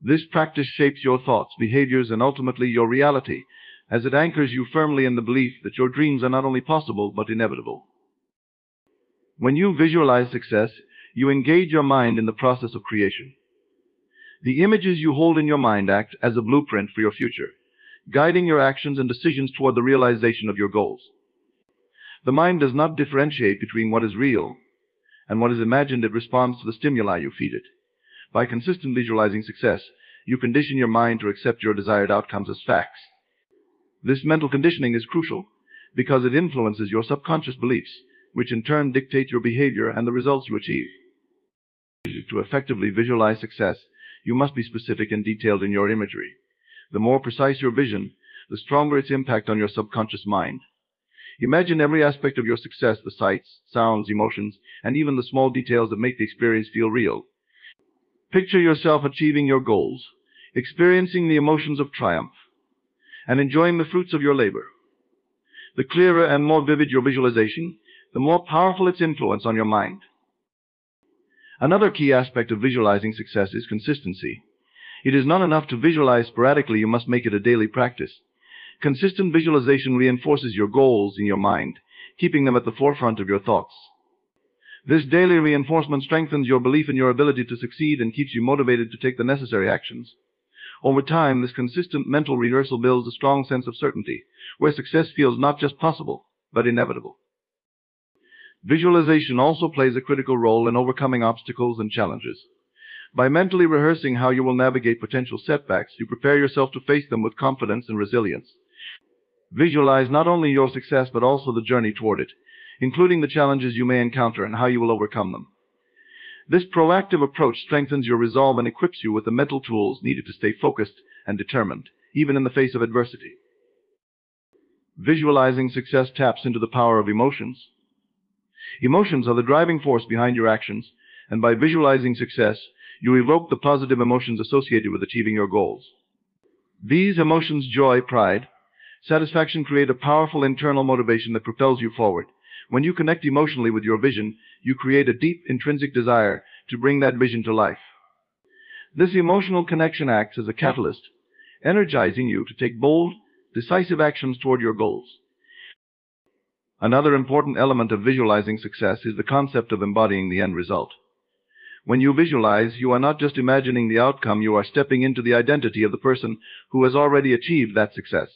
This practice shapes your thoughts, behaviors, and ultimately your reality, as it anchors you firmly in the belief that your dreams are not only possible but inevitable. When you visualize success, you engage your mind in the process of creation. The images you hold in your mind act as a blueprint for your future, guiding your actions and decisions toward the realization of your goals. The mind does not differentiate between what is real and what is imagined. It responds to the stimuli you feed it. By consistent visualizing success, you condition your mind to accept your desired outcomes as facts. This mental conditioning is crucial because it influences your subconscious beliefs, which in turn dictate your behavior and the results you achieve. To effectively visualize success, you must be specific and detailed in your imagery. The more precise your vision, the stronger its impact on your subconscious mind. Imagine every aspect of your success, the sights, sounds, emotions, and even the small details that make the experience feel real. Picture yourself achieving your goals, experiencing the emotions of triumph, and enjoying the fruits of your labor. The clearer and more vivid your visualization, the more powerful its influence on your mind. Another key aspect of visualizing success is consistency. It is not enough to visualize sporadically. You must make it a daily practice. Consistent visualization reinforces your goals in your mind, keeping them at the forefront of your thoughts. This daily reinforcement strengthens your belief in your ability to succeed and keeps you motivated to take the necessary actions. Over time, this consistent mental rehearsal builds a strong sense of certainty, where success feels not just possible, but inevitable. Visualization also plays a critical role in overcoming obstacles and challenges. By mentally rehearsing how you will navigate potential setbacks, you prepare yourself to face them with confidence and resilience. Visualize not only your success but also the journey toward it, including the challenges you may encounter and how you will overcome them. This proactive approach strengthens your resolve and equips you with the mental tools needed to stay focused and determined, even in the face of adversity. Visualizing success taps into the power of emotions. Emotions are the driving force behind your actions, and by visualizing success, you evoke the positive emotions associated with achieving your goals. These emotions, joy, pride, satisfaction, create a powerful internal motivation that propels you forward. When you connect emotionally with your vision, you create a deep intrinsic desire to bring that vision to life. This emotional connection acts as a catalyst, energizing you to take bold, decisive actions toward your goals. Another important element of visualizing success is the concept of embodying the end result. When you visualize, you are not just imagining the outcome, you are stepping into the identity of the person who has already achieved that success.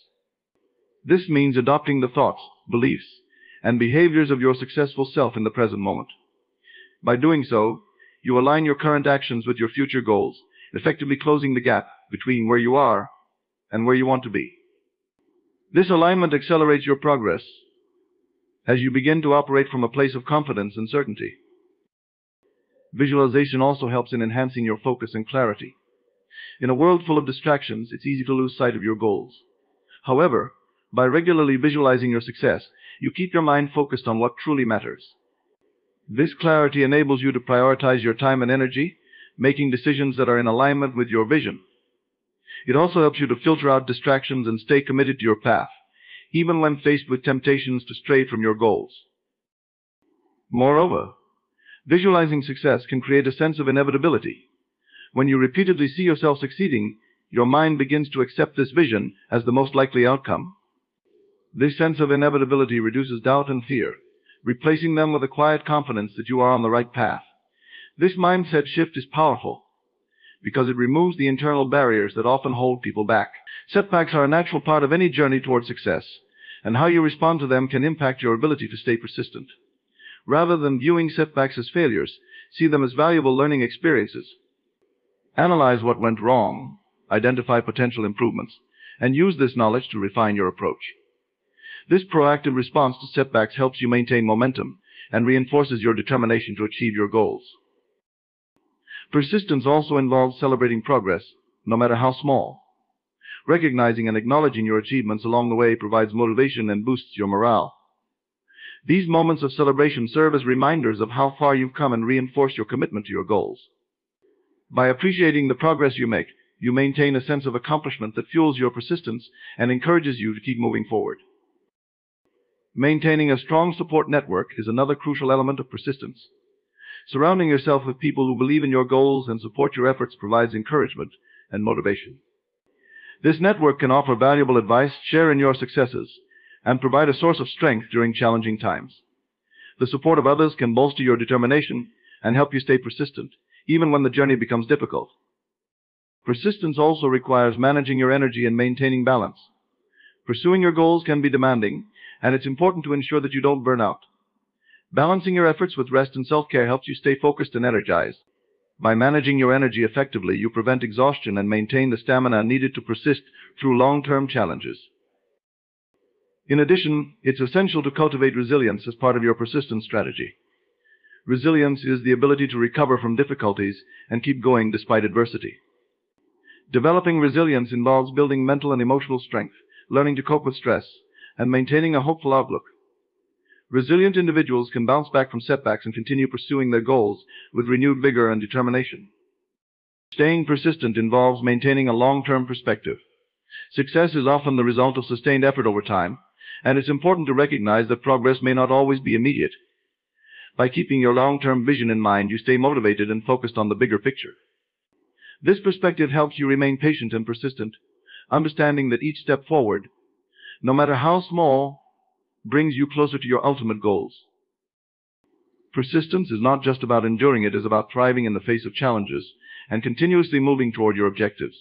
This means adopting the thoughts, beliefs, and behaviors of your successful self in the present moment. By doing so, you align your current actions with your future goals, effectively closing the gap between where you are and where you want to be. This alignment accelerates your progress as you begin to operate from a place of confidence and certainty. Visualization also helps in enhancing your focus and clarity. In a world full of distractions, it's easy to lose sight of your goals. However, by regularly visualizing your success, you keep your mind focused on what truly matters. This clarity enables you to prioritize your time and energy, making decisions that are in alignment with your vision. It also helps you to filter out distractions and stay committed to your path, even when faced with temptations to stray from your goals. Moreover, visualizing success can create a sense of inevitability. When you repeatedly see yourself succeeding, your mind begins to accept this vision as the most likely outcome. This sense of inevitability reduces doubt and fear, replacing them with a quiet confidence that you are on the right path. This mindset shift is powerful because it removes the internal barriers that often hold people back. Setbacks are a natural part of any journey toward success. and how you respond to them can impact your ability to stay persistent. Rather than viewing setbacks as failures, see them as valuable learning experiences. Analyze what went wrong, identify potential improvements, and use this knowledge to refine your approach. This proactive response to setbacks helps you maintain momentum and reinforces your determination to achieve your goals. Persistence also involves celebrating progress, no matter how small. Recognizing and acknowledging your achievements along the way provides motivation and boosts your morale. These moments of celebration serve as reminders of how far you've come and reinforce your commitment to your goals. By appreciating the progress you make, you maintain a sense of accomplishment that fuels your persistence and encourages you to keep moving forward. Maintaining a strong support network is another crucial element of persistence. Surrounding yourself with people who believe in your goals and support your efforts provides encouragement and motivation. This network can offer valuable advice, share in your successes, and provide a source of strength during challenging times. The support of others can bolster your determination and help you stay persistent, even when the journey becomes difficult. Persistence also requires managing your energy and maintaining balance. Pursuing your goals can be demanding, and it's important to ensure that you don't burn out. Balancing your efforts with rest and self-care helps you stay focused and energized. By managing your energy effectively, you prevent exhaustion and maintain the stamina needed to persist through long-term challenges. In addition, it's essential to cultivate resilience as part of your persistence strategy. Resilience is the ability to recover from difficulties and keep going despite adversity. Developing resilience involves building mental and emotional strength, learning to cope with stress, and maintaining a hopeful outlook. Resilient individuals can bounce back from setbacks and continue pursuing their goals with renewed vigor and determination. Staying persistent involves maintaining a long-term perspective. Success is often the result of sustained effort over time, and it's important to recognize that progress may not always be immediate. By keeping your long-term vision in mind, you stay motivated and focused on the bigger picture. This perspective helps you remain patient and persistent, understanding that each step forward, no matter how small, brings you closer to your ultimate goals. Persistence is not just about enduring, it is about thriving in the face of challenges and continuously moving toward your objectives.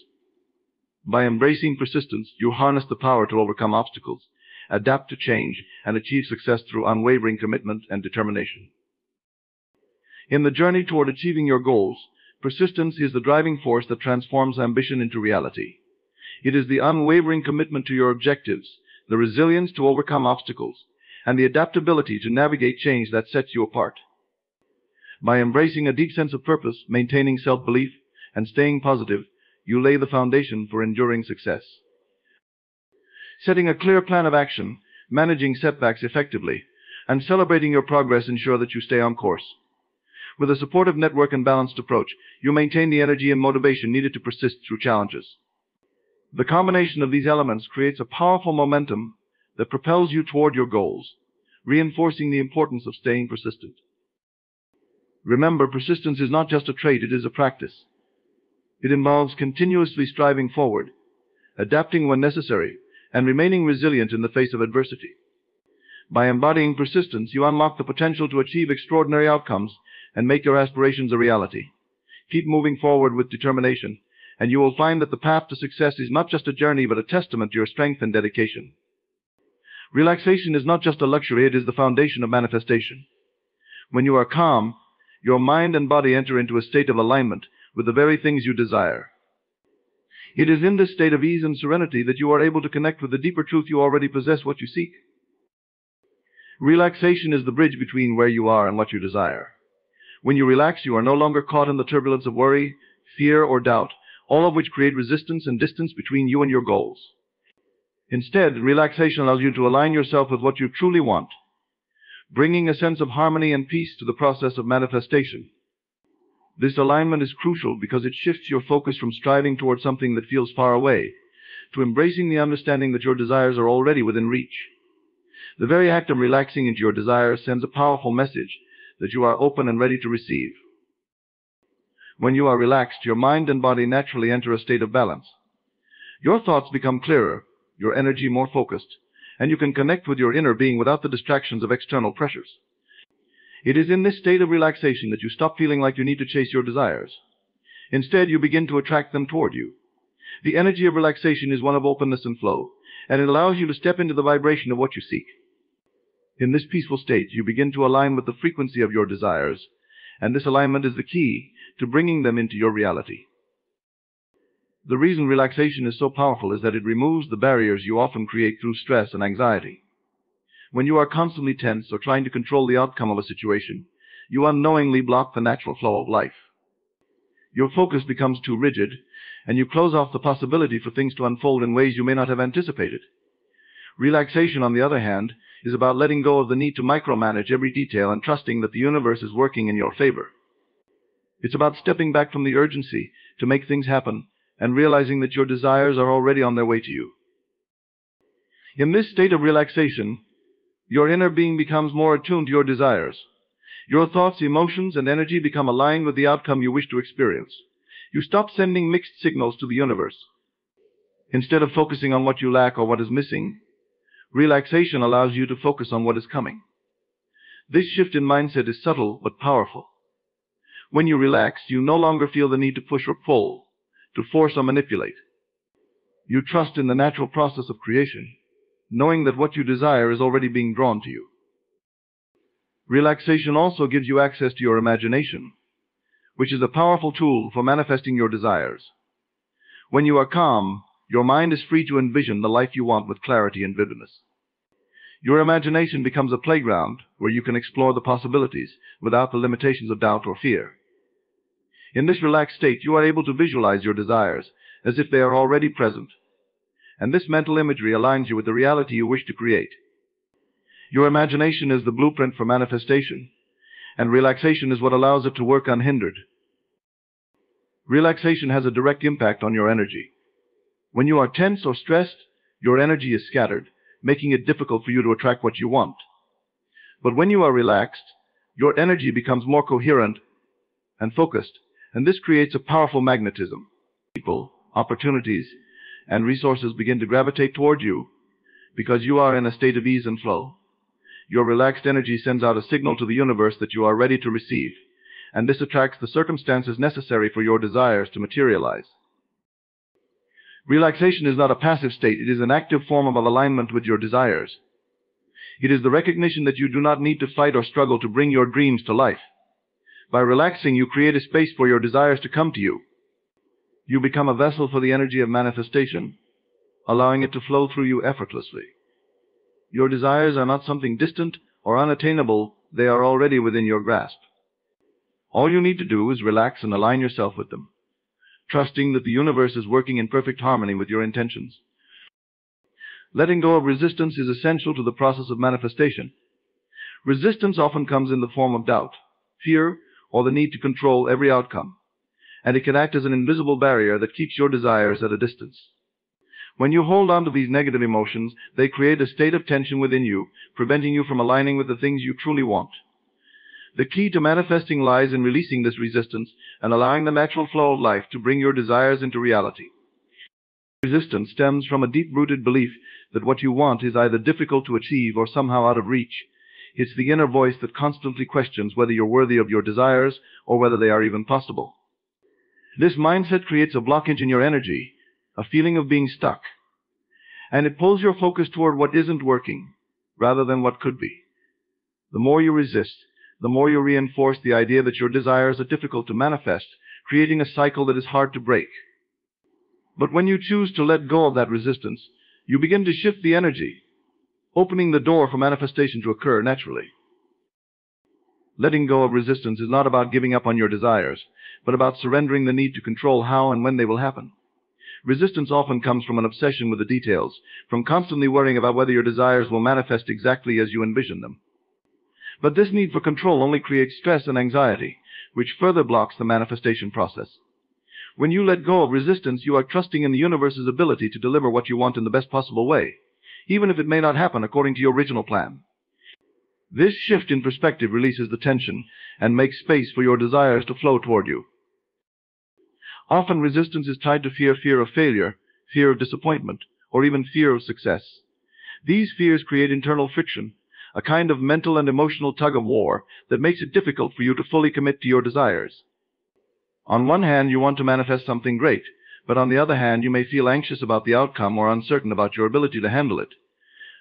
By embracing persistence, you harness the power to overcome obstacles, adapt to change, and achieve success through unwavering commitment and determination. In the journey toward achieving your goals, persistence is the driving force that transforms ambition into reality. It is the unwavering commitment to your objectives, the resilience to overcome obstacles, and the adaptability to navigate change that sets you apart. By embracing a deep sense of purpose, maintaining self-belief, and staying positive, you lay the foundation for enduring success. Setting a clear plan of action, managing setbacks effectively, and celebrating your progress ensure that you stay on course. With a supportive network and balanced approach, you maintain the energy and motivation needed to persist through challenges. The combination of these elements creates a powerful momentum that propels you toward your goals, reinforcing the importance of staying persistent. Remember, persistence is not just a trait, it is a practice. It involves continuously striving forward, adapting when necessary, and remaining resilient in the face of adversity. By embodying persistence, you unlock the potential to achieve extraordinary outcomes and make your aspirations a reality. Keep moving forward with determination, and you will find that the path to success is not just a journey but a testament to your strength and dedication. Relaxation is not just a luxury, it is the foundation of manifestation. When you are calm, your mind and body enter into a state of alignment with the very things you desire. It is in this state of ease and serenity that you are able to connect with the deeper truth you already possess, what you seek. Relaxation is the bridge between where you are and what you desire. When you relax, you are no longer caught in the turbulence of worry, fear, or doubt, all of which create resistance and distance between you and your goals. Instead, relaxation allows you to align yourself with what you truly want, bringing a sense of harmony and peace to the process of manifestation. This alignment is crucial because it shifts your focus from striving towards something that feels far away to embracing the understanding that your desires are already within reach. The very act of relaxing into your desires sends a powerful message that you are open and ready to receive. When you are relaxed, your mind and body naturally enter a state of balance. Your thoughts become clearer, your energy more focused, and you can connect with your inner being without the distractions of external pressures. It is in this state of relaxation that you stop feeling like you need to chase your desires. Instead, you begin to attract them toward you. The energy of relaxation is one of openness and flow, and it allows you to step into the vibration of what you seek. In this peaceful state, you begin to align with the frequency of your desires, and this alignment is the key to bringing them into your reality. The reason relaxation is so powerful is that it removes the barriers you often create through stress and anxiety. When you are constantly tense or trying to control the outcome of a situation, you unknowingly block the natural flow of life. Your focus becomes too rigid, and you close off the possibility for things to unfold in ways you may not have anticipated. Relaxation, on the other hand, is about letting go of the need to micromanage every detail and trusting that the universe is working in your favor. It's about stepping back from the urgency to make things happen and realizing that your desires are already on their way to you. In this state of relaxation, your inner being becomes more attuned to your desires. Your thoughts, emotions, and energy become aligned with the outcome you wish to experience. You stop sending mixed signals to the universe. Instead of focusing on what you lack or what is missing, relaxation allows you to focus on what is coming. This shift in mindset is subtle but powerful. When you relax, you no longer feel the need to push or pull, to force or manipulate. You trust in the natural process of creation, knowing that what you desire is already being drawn to you. Relaxation also gives you access to your imagination, which is a powerful tool for manifesting your desires. When you are calm, your mind is free to envision the life you want with clarity and vividness. Your imagination becomes a playground where you can explore the possibilities without the limitations of doubt or fear. In this relaxed state, you are able to visualize your desires as if they are already present, and this mental imagery aligns you with the reality you wish to create. Your imagination is the blueprint for manifestation, and relaxation is what allows it to work unhindered. Relaxation has a direct impact on your energy. When you are tense or stressed, your energy is scattered, making it difficult for you to attract what you want. But when you are relaxed, your energy becomes more coherent and focused, and this creates a powerful magnetism. People, opportunities, and resources begin to gravitate toward you because you are in a state of ease and flow. Your relaxed energy sends out a signal to the universe that you are ready to receive, and this attracts the circumstances necessary for your desires to materialize. Relaxation is not a passive state, it is an active form of alignment with your desires. It is the recognition that you do not need to fight or struggle to bring your dreams to life. By relaxing, you create a space for your desires to come to you. You become a vessel for the energy of manifestation, allowing it to flow through you effortlessly. Your desires are not something distant or unattainable, they are already within your grasp. All you need to do is relax and align yourself with them, trusting that the universe is working in perfect harmony with your intentions. Letting go of resistance is essential to the process of manifestation. Resistance often comes in the form of doubt, fear, or the need to control every outcome, and it can act as an invisible barrier that keeps your desires at a distance. When you hold on to these negative emotions, they create a state of tension within you, preventing you from aligning with the things you truly want. The key to manifesting lies in releasing this resistance and allowing the natural flow of life to bring your desires into reality. Resistance stems from a deep-rooted belief that what you want is either difficult to achieve or somehow out of reach. It's the inner voice that constantly questions whether you're worthy of your desires or whether they are even possible. This mindset creates a blockage in your energy, a feeling of being stuck, and it pulls your focus toward what isn't working rather than what could be. The more you resist, the more you reinforce the idea that your desires are difficult to manifest, creating a cycle that is hard to break. But when you choose to let go of that resistance, you begin to shift the energy, opening the door for manifestation to occur naturally. Letting go of resistance is not about giving up on your desires, but about surrendering the need to control how and when they will happen. Resistance often comes from an obsession with the details, from constantly worrying about whether your desires will manifest exactly as you envision them. But this need for control only creates stress and anxiety, which further blocks the manifestation process. When you let go of resistance, you are trusting in the universe's ability to deliver what you want in the best possible way, even if it may not happen according to your original plan. This shift in perspective releases the tension and makes space for your desires to flow toward you. Often resistance is tied to fear of failure, fear of disappointment, or even fear of success. These fears create internal friction, a kind of mental and emotional tug-of-war that makes it difficult for you to fully commit to your desires. On one hand, you want to manifest something great, But on the other hand, you may feel anxious about the outcome or uncertain about your ability to handle it.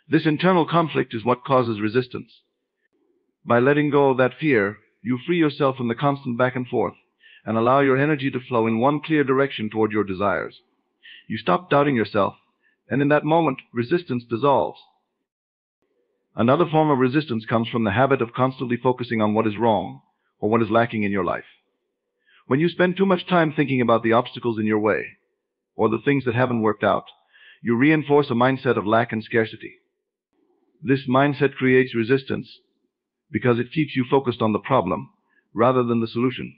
This internal conflict is what causes resistance. By letting go of that fear, you free yourself from the constant back and forth and allow your energy to flow in one clear direction toward your desires. You stop doubting yourself, and in that moment, resistance dissolves. Another form of resistance comes from the habit of constantly focusing on what is wrong or what is lacking in your life. When you spend too much time thinking about the obstacles in your way or the things that haven't worked out, you reinforce a mindset of lack and scarcity. This mindset creates resistance because it keeps you focused on the problem rather than the solution.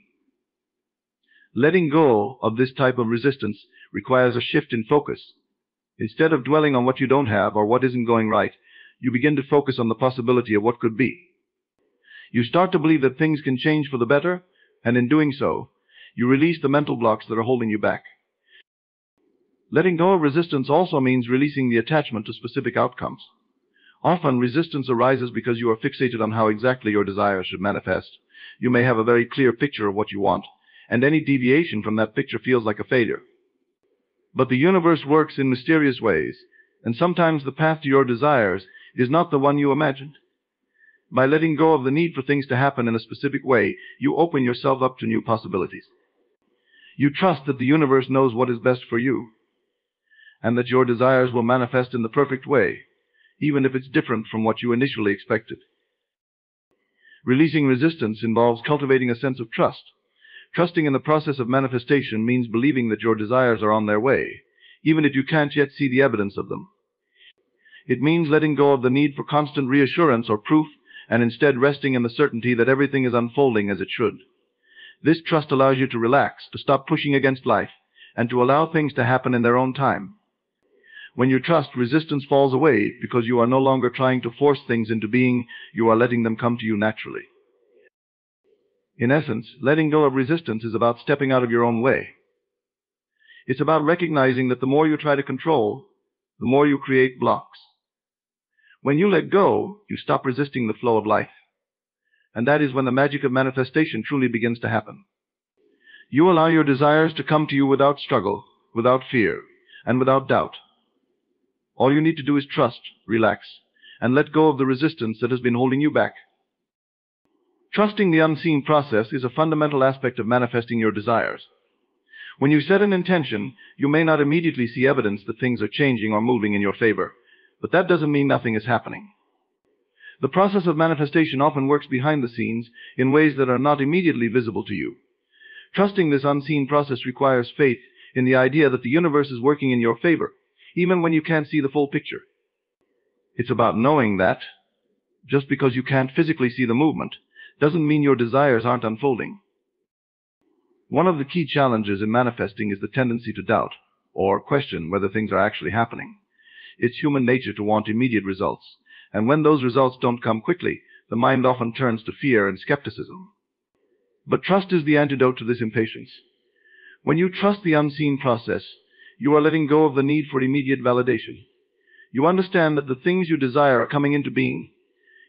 Letting go of this type of resistance requires a shift in focus. Instead of dwelling on what you don't have or what isn't going right, you begin to focus on the possibility of what could be. You start to believe that things can change for the better, and in doing so, you release the mental blocks that are holding you back. Letting go of resistance also means releasing the attachment to specific outcomes. Often, resistance arises because you are fixated on how exactly your desires should manifest. You may have a very clear picture of what you want, and any deviation from that picture feels like a failure. But the universe works in mysterious ways, and sometimes the path to your desires is not the one you imagined. By letting go of the need for things to happen in a specific way, you open yourself up to new possibilities. You trust that the universe knows what is best for you, and that your desires will manifest in the perfect way, even if it's different from what you initially expected. Releasing resistance involves cultivating a sense of trust. Trusting in the process of manifestation means believing that your desires are on their way, even if you can't yet see the evidence of them. It means letting go of the need for constant reassurance or proof and instead resting in the certainty that everything is unfolding as it should. This trust allows you to relax, to stop pushing against life, and to allow things to happen in their own time. When you trust, resistance falls away because you are no longer trying to force things into being, you are letting them come to you naturally. In essence, letting go of resistance is about stepping out of your own way. It's about recognizing that the more you try to control, the more you create blocks. When you let go, you stop resisting the flow of life. And that is when the magic of manifestation truly begins to happen. You allow your desires to come to you without struggle, without fear, and without doubt. All you need to do is trust, relax, and let go of the resistance that has been holding you back. Trusting the unseen process is a fundamental aspect of manifesting your desires. When you set an intention, you may not immediately see evidence that things are changing or moving in your favor, but that doesn't mean nothing is happening. The process of manifestation often works behind the scenes in ways that are not immediately visible to you. Trusting this unseen process requires faith in the idea that the universe is working in your favor, even when you can't see the full picture. It's about knowing that, just because you can't physically see the movement, doesn't mean your desires aren't unfolding. One of the key challenges in manifesting is the tendency to doubt, or question whether things are actually happening. It's human nature to want immediate results, and when those results don't come quickly, the mind often turns to fear and skepticism. But trust is the antidote to this impatience. When you trust the unseen process, you are letting go of the need for immediate validation. You understand that the things you desire are coming into being,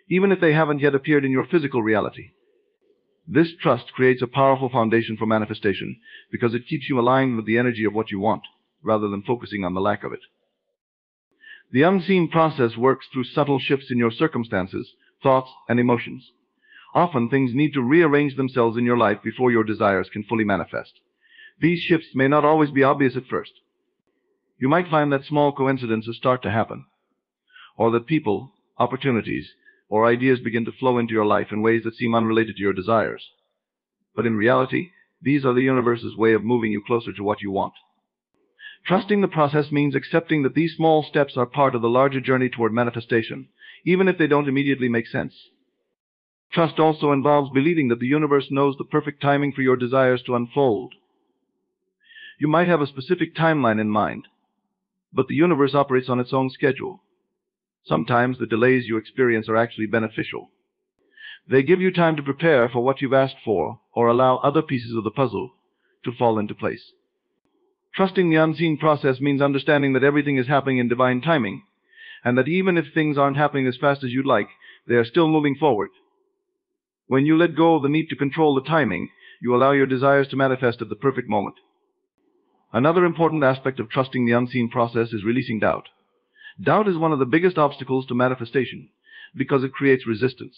even if they haven't yet appeared in your physical reality. This trust creates a powerful foundation for manifestation because it keeps you aligned with the energy of what you want, rather than focusing on the lack of it. The unseen process works through subtle shifts in your circumstances, thoughts, and emotions. Often things need to rearrange themselves in your life before your desires can fully manifest. These shifts may not always be obvious at first. You might find that small coincidences start to happen, or that people, opportunities, or ideas begin to flow into your life in ways that seem unrelated to your desires. But in reality, these are the universe's way of moving you closer to what you want. Trusting the process means accepting that these small steps are part of the larger journey toward manifestation, even if they don't immediately make sense. Trust also involves believing that the universe knows the perfect timing for your desires to unfold. You might have a specific timeline in mind, but the universe operates on its own schedule. Sometimes the delays you experience are actually beneficial. They give you time to prepare for what you've asked for, or allow other pieces of the puzzle to fall into place. Trusting the unseen process means understanding that everything is happening in divine timing, and that even if things aren't happening as fast as you'd like, they are still moving forward. When you let go of the need to control the timing, you allow your desires to manifest at the perfect moment. Another important aspect of trusting the unseen process is releasing doubt. Doubt is one of the biggest obstacles to manifestation because it creates resistance.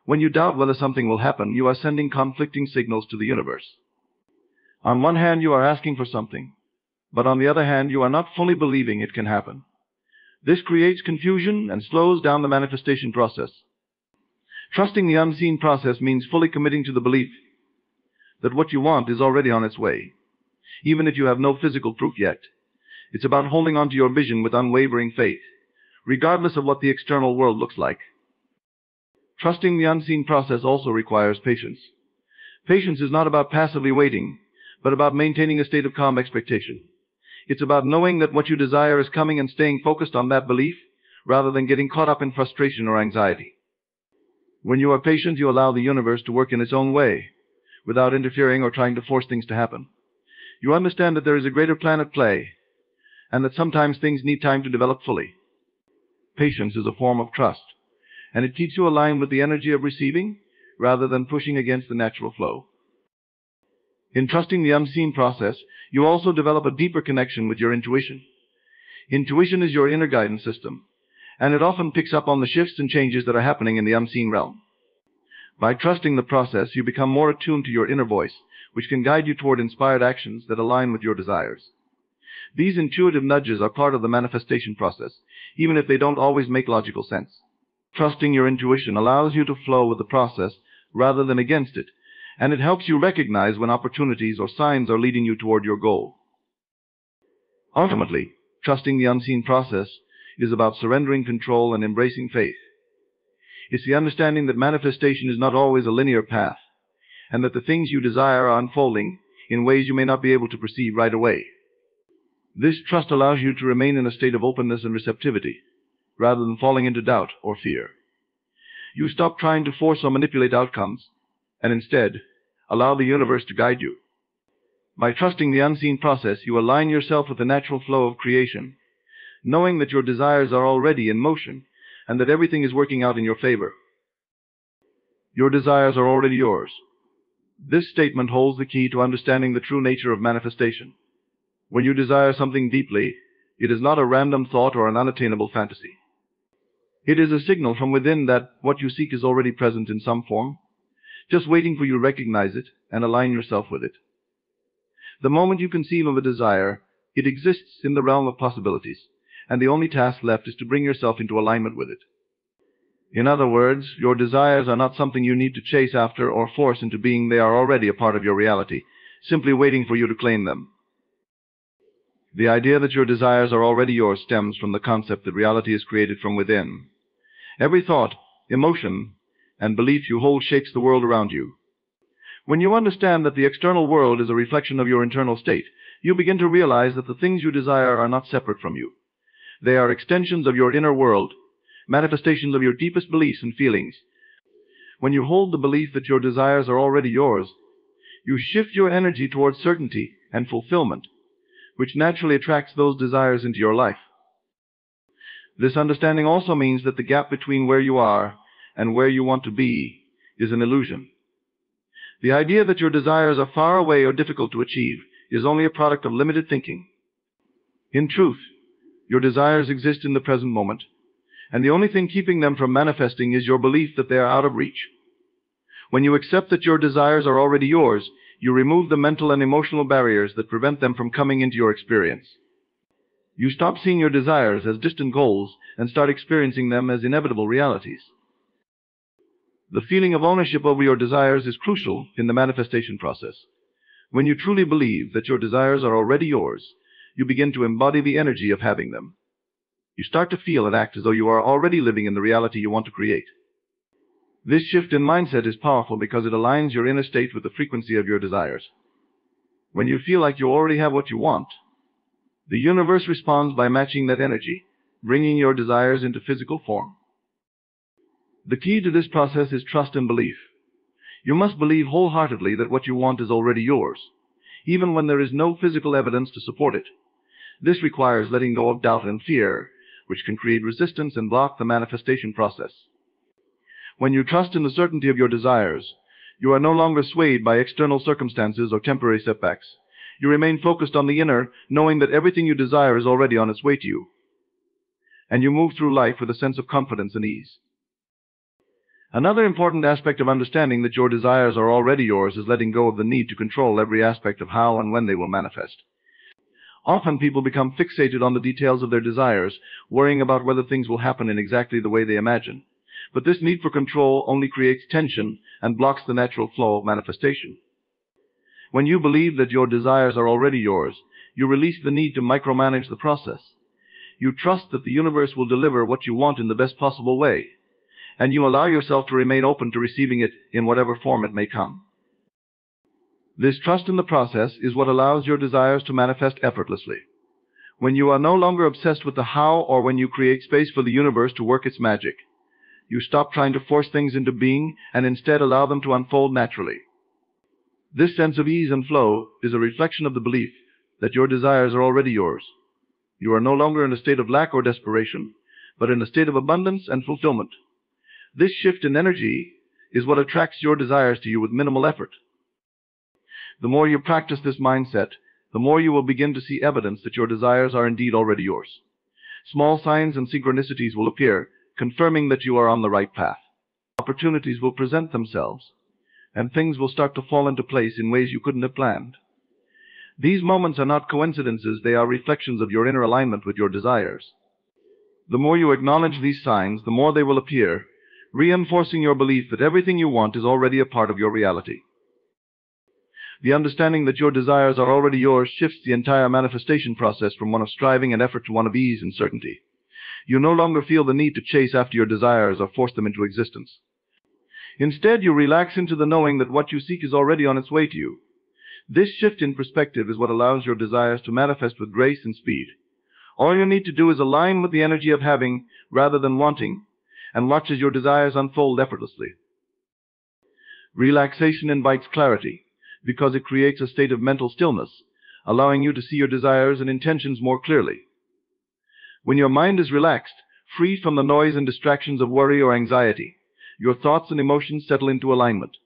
When you doubt whether something will happen, you are sending conflicting signals to the universe. On one hand, you are asking for something, but on the other hand, you are not fully believing it can happen. This creates confusion and slows down the manifestation process. Trusting the unseen process means fully committing to the belief that what you want is already on its way, even if you have no physical proof yet. It's about holding on to your vision with unwavering faith, regardless of what the external world looks like. Trusting the unseen process also requires patience. Patience is not about passively waiting, but about maintaining a state of calm expectation. It's about knowing that what you desire is coming and staying focused on that belief, rather than getting caught up in frustration or anxiety. When you are patient, you allow the universe to work in its own way, without interfering or trying to force things to happen. You understand that there is a greater plan at play, and that sometimes things need time to develop fully. Patience is a form of trust, and it keeps you aligned with the energy of receiving, rather than pushing against the natural flow. In trusting the unseen process, you also develop a deeper connection with your intuition. Intuition is your inner guidance system, and it often picks up on the shifts and changes that are happening in the unseen realm. By trusting the process, you become more attuned to your inner voice, which can guide you toward inspired actions that align with your desires. These intuitive nudges are part of the manifestation process, even if they don't always make logical sense. Trusting your intuition allows you to flow with the process rather than against it, and it helps you recognize when opportunities or signs are leading you toward your goal. Ultimately, trusting the unseen process is about surrendering control and embracing faith. It's the understanding that manifestation is not always a linear path, and that the things you desire are unfolding in ways you may not be able to perceive right away. This trust allows you to remain in a state of openness and receptivity, rather than falling into doubt or fear. You stop trying to force or manipulate outcomes, and instead, allow the universe to guide you. By trusting the unseen process, you align yourself with the natural flow of creation, knowing that your desires are already in motion, and that everything is working out in your favor. Your desires are already yours. This statement holds the key to understanding the true nature of manifestation. When you desire something deeply, it is not a random thought or an unattainable fantasy. It is a signal from within that what you seek is already present in some form, just waiting for you to recognize it and align yourself with it. The moment you conceive of a desire, it exists in the realm of possibilities, and the only task left is to bring yourself into alignment with it. In other words, your desires are not something you need to chase after or force into being. They are already a part of your reality, simply waiting for you to claim them. The idea that your desires are already yours stems from the concept that reality is created from within. Every thought, emotion, and belief you hold shapes the world around you. When you understand that the external world is a reflection of your internal state, you begin to realize that the things you desire are not separate from you. They are extensions of your inner world, manifestations of your deepest beliefs and feelings. When you hold the belief that your desires are already yours, you shift your energy towards certainty and fulfillment, which naturally attracts those desires into your life. This understanding also means that the gap between where you are and where you want to be is an illusion. The idea that your desires are far away or difficult to achieve is only a product of limited thinking. In truth, your desires exist in the present moment, and the only thing keeping them from manifesting is your belief that they are out of reach. When you accept that your desires are already yours, you remove the mental and emotional barriers that prevent them from coming into your experience. You stop seeing your desires as distant goals and start experiencing them as inevitable realities. The feeling of ownership over your desires is crucial in the manifestation process. When you truly believe that your desires are already yours, you begin to embody the energy of having them. You start to feel and act as though you are already living in the reality you want to create. This shift in mindset is powerful because it aligns your inner state with the frequency of your desires. When you feel like you already have what you want, the universe responds by matching that energy, bringing your desires into physical form. The key to this process is trust and belief. You must believe wholeheartedly that what you want is already yours, even when there is no physical evidence to support it. This requires letting go of doubt and fear, which can create resistance and block the manifestation process. When you trust in the certainty of your desires, you are no longer swayed by external circumstances or temporary setbacks. You remain focused on the inner, knowing that everything you desire is already on its way to you. And you move through life with a sense of confidence and ease. Another important aspect of understanding that your desires are already yours is letting go of the need to control every aspect of how and when they will manifest. Often people become fixated on the details of their desires, worrying about whether things will happen in exactly the way they imagine. But this need for control only creates tension and blocks the natural flow of manifestation. When you believe that your desires are already yours, you release the need to micromanage the process. You trust that the universe will deliver what you want in the best possible way, and you allow yourself to remain open to receiving it in whatever form it may come. This trust in the process is what allows your desires to manifest effortlessly. When you are no longer obsessed with the how, or when you create space for the universe to work its magic, you stop trying to force things into being and instead allow them to unfold naturally. This sense of ease and flow is a reflection of the belief that your desires are already yours. You are no longer in a state of lack or desperation, but in a state of abundance and fulfillment. This shift in energy is what attracts your desires to you with minimal effort. The more you practice this mindset, the more you will begin to see evidence that your desires are indeed already yours. Small signs and synchronicities will appear, confirming that you are on the right path. Opportunities will present themselves, and things will start to fall into place in ways you couldn't have planned. These moments are not coincidences, they are reflections of your inner alignment with your desires. The more you acknowledge these signs, the more they will appear, reinforcing your belief that everything you want is already a part of your reality. The understanding that your desires are already yours shifts the entire manifestation process from one of striving and effort to one of ease and certainty. You no longer feel the need to chase after your desires or force them into existence. Instead, you relax into the knowing that what you seek is already on its way to you. This shift in perspective is what allows your desires to manifest with grace and speed. All you need to do is align with the energy of having rather than wanting, and watch as your desires unfold effortlessly. Relaxation invites clarity, because it creates a state of mental stillness, allowing you to see your desires and intentions more clearly. When your mind is relaxed, free from the noise and distractions of worry or anxiety, your thoughts and emotions settle into alignment.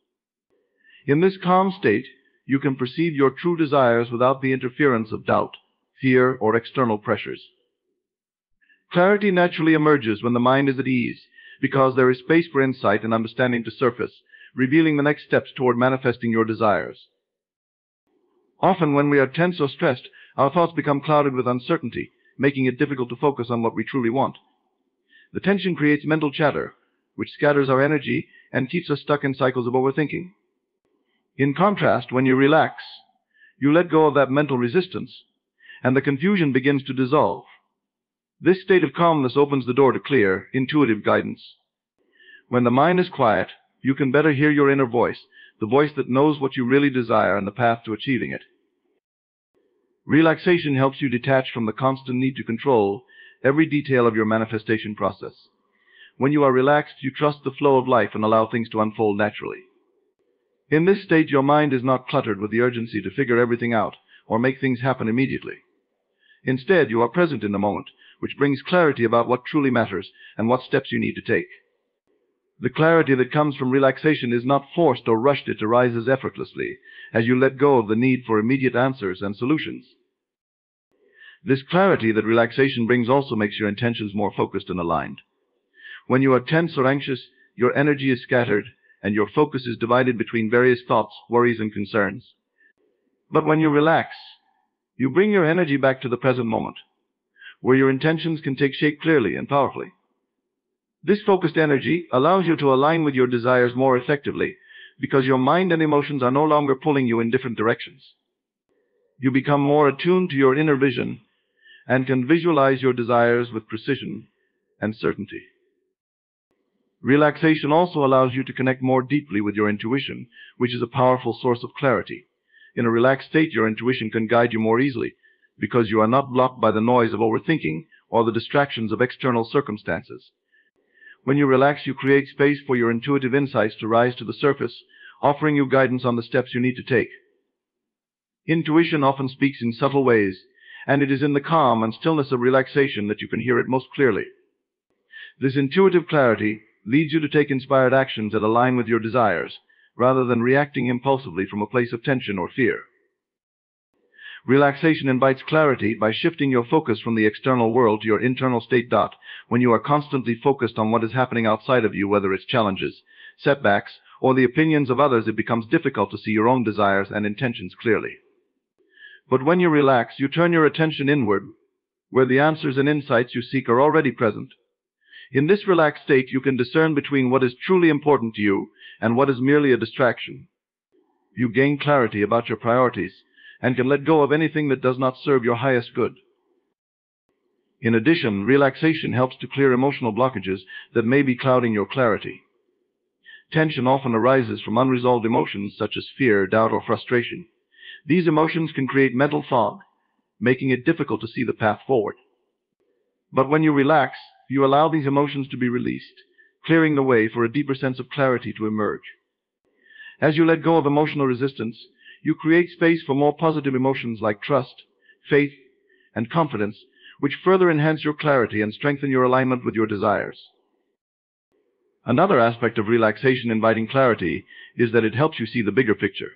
In this calm state, you can perceive your true desires without the interference of doubt, fear, or external pressures. Clarity naturally emerges when the mind is at ease, because there is space for insight and understanding to surface, revealing the next steps toward manifesting your desires. Often when we are tense or stressed, our thoughts become clouded with uncertainty, making it difficult to focus on what we truly want. The tension creates mental chatter, which scatters our energy and keeps us stuck in cycles of overthinking. In contrast, when you relax, you let go of that mental resistance, and the confusion begins to dissolve. This state of calmness opens the door to clear, intuitive guidance. When the mind is quiet, you can better hear your inner voice, the voice that knows what you really desire and the path to achieving it. Relaxation helps you detach from the constant need to control every detail of your manifestation process. When you are relaxed, you trust the flow of life and allow things to unfold naturally. In this state, your mind is not cluttered with the urgency to figure everything out or make things happen immediately. Instead, you are present in the moment, which brings clarity about what truly matters and what steps you need to take. The clarity that comes from relaxation is not forced or rushed, it arises effortlessly as you let go of the need for immediate answers and solutions. This clarity that relaxation brings also makes your intentions more focused and aligned. When you are tense or anxious, your energy is scattered and your focus is divided between various thoughts, worries, and concerns. But when you relax, you bring your energy back to the present moment, where your intentions can take shape clearly and powerfully. This focused energy allows you to align with your desires more effectively because your mind and emotions are no longer pulling you in different directions. You become more attuned to your inner vision and can visualize your desires with precision and certainty. Relaxation also allows you to connect more deeply with your intuition, which is a powerful source of clarity. In a relaxed state, your intuition can guide you more easily because you are not blocked by the noise of overthinking or the distractions of external circumstances. When you relax, you create space for your intuitive insights to rise to the surface, offering you guidance on the steps you need to take. Intuition often speaks in subtle ways, and it is in the calm and stillness of relaxation that you can hear it most clearly. This intuitive clarity leads you to take inspired actions that align with your desires, rather than reacting impulsively from a place of tension or fear. Relaxation invites clarity by shifting your focus from the external world to your internal state. When you are constantly focused on what is happening outside of you, whether it's challenges, setbacks, or the opinions of others, it becomes difficult to see your own desires and intentions clearly. But when you relax, you turn your attention inward, where the answers and insights you seek are already present. In this relaxed state, you can discern between what is truly important to you and what is merely a distraction. You gain clarity about your priorities and can let go of anything that does not serve your highest good. In addition, relaxation helps to clear emotional blockages that may be clouding your clarity. Tension often arises from unresolved emotions such as fear, doubt, or frustration. These emotions can create mental fog, making it difficult to see the path forward. But when you relax, you allow these emotions to be released, clearing the way for a deeper sense of clarity to emerge. As you let go of emotional resistance, you create space for more positive emotions like trust, faith, and confidence, which further enhance your clarity and strengthen your alignment with your desires. Another aspect of relaxation inviting clarity is that it helps you see the bigger picture.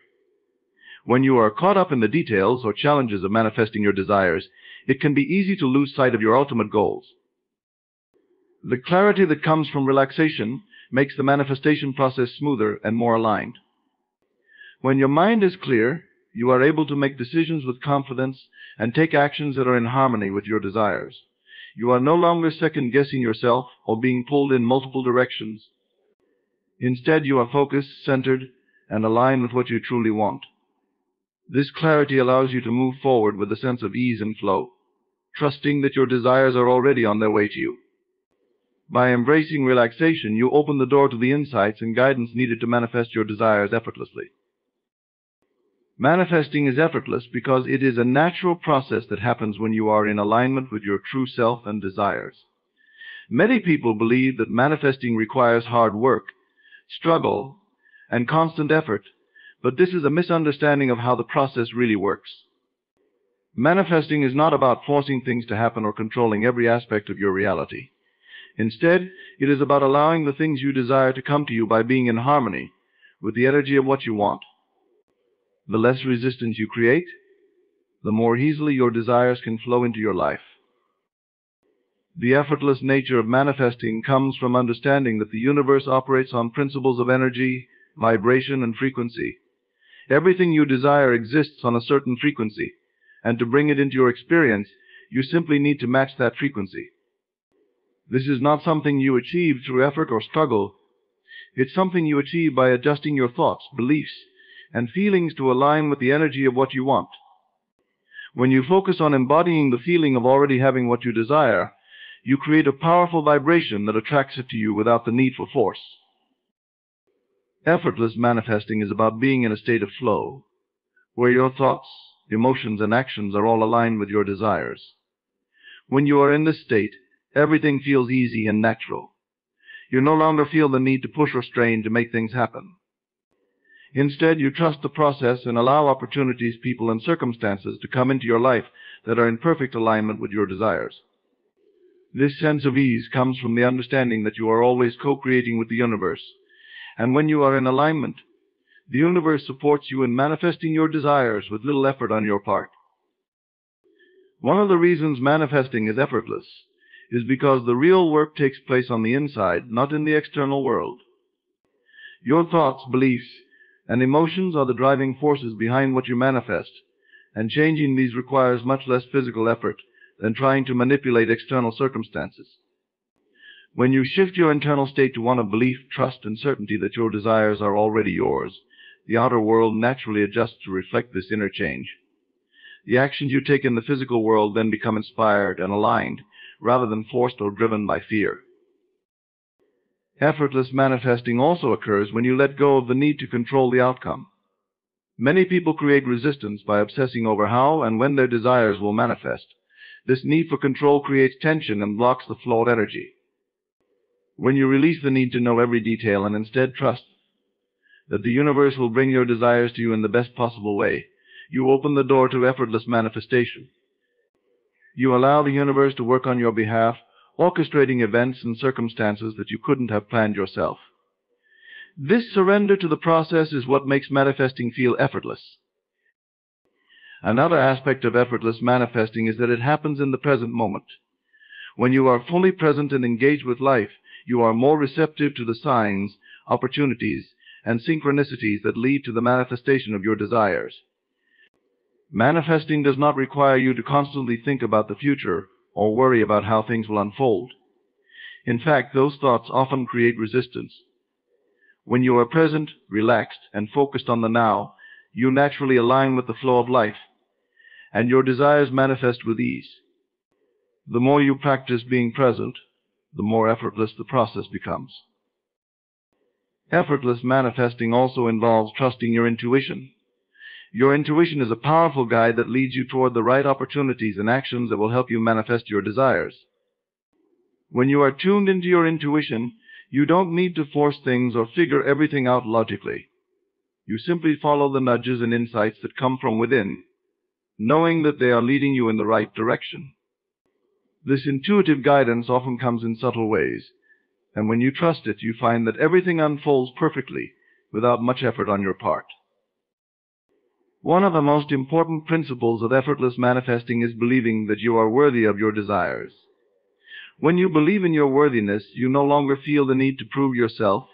When you are caught up in the details or challenges of manifesting your desires, it can be easy to lose sight of your ultimate goals. The clarity that comes from relaxation makes the manifestation process smoother and more aligned. When your mind is clear, you are able to make decisions with confidence and take actions that are in harmony with your desires. You are no longer second-guessing yourself or being pulled in multiple directions. Instead, you are focused, centered, and aligned with what you truly want. This clarity allows you to move forward with a sense of ease and flow, trusting that your desires are already on their way to you. By embracing relaxation, you open the door to the insights and guidance needed to manifest your desires effortlessly. Manifesting is effortless because it is a natural process that happens when you are in alignment with your true self and desires. Many people believe that manifesting requires hard work, struggle, and constant effort, but this is a misunderstanding of how the process really works. Manifesting is not about forcing things to happen or controlling every aspect of your reality. Instead, it is about allowing the things you desire to come to you by being in harmony with the energy of what you want. The less resistance you create, the more easily your desires can flow into your life. The effortless nature of manifesting comes from understanding that the universe operates on principles of energy, vibration, and frequency. Everything you desire exists on a certain frequency, and to bring it into your experience, you simply need to match that frequency. This is not something you achieve through effort or struggle. It's something you achieve by adjusting your thoughts, beliefs, and feelings to align with the energy of what you want. When you focus on embodying the feeling of already having what you desire, you create a powerful vibration that attracts it to you without the need for force. Effortless manifesting is about being in a state of flow, where your thoughts, emotions, and actions are all aligned with your desires. When you are in this state, everything feels easy and natural. You no longer feel the need to push or strain to make things happen. Instead, you trust the process and allow opportunities, people, and circumstances to come into your life that are in perfect alignment with your desires. This sense of ease comes from the understanding that you are always co-creating with the universe, and when you are in alignment, the universe supports you in manifesting your desires with little effort on your part. One of the reasons manifesting is effortless is because the real work takes place on the inside, not in the external world. Your thoughts, beliefs, and emotions are the driving forces behind what you manifest, and changing these requires much less physical effort than trying to manipulate external circumstances. When you shift your internal state to one of belief, trust, and certainty that your desires are already yours, the outer world naturally adjusts to reflect this inner change. The actions you take in the physical world then become inspired and aligned, rather than forced or driven by fear. Effortless manifesting also occurs when you let go of the need to control the outcome. Many people create resistance by obsessing over how and when their desires will manifest. This need for control creates tension and blocks the flow of energy. When you release the need to know every detail and instead trust that the universe will bring your desires to you in the best possible way, you open the door to effortless manifestation. You allow the universe to work on your behalf, orchestrating events and circumstances that you couldn't have planned yourself. This surrender to the process is what makes manifesting feel effortless. Another aspect of effortless manifesting is that it happens in the present moment. When you are fully present and engaged with life, you are more receptive to the signs, opportunities, and synchronicities that lead to the manifestation of your desires. Manifesting does not require you to constantly think about the future or worry about how things will unfold. In fact, those thoughts often create resistance. When you are present, relaxed, and focused on the now, you naturally align with the flow of life, and your desires manifest with ease. The more you practice being present, the more effortless the process becomes. Effortless manifesting also involves trusting your intuition. Your intuition is a powerful guide that leads you toward the right opportunities and actions that will help you manifest your desires. When you are tuned into your intuition, you don't need to force things or figure everything out logically. You simply follow the nudges and insights that come from within, knowing that they are leading you in the right direction. This intuitive guidance often comes in subtle ways, and when you trust it, you find that everything unfolds perfectly without much effort on your part. One of the most important principles of effortless manifesting is believing that you are worthy of your desires. When you believe in your worthiness, you no longer feel the need to prove yourself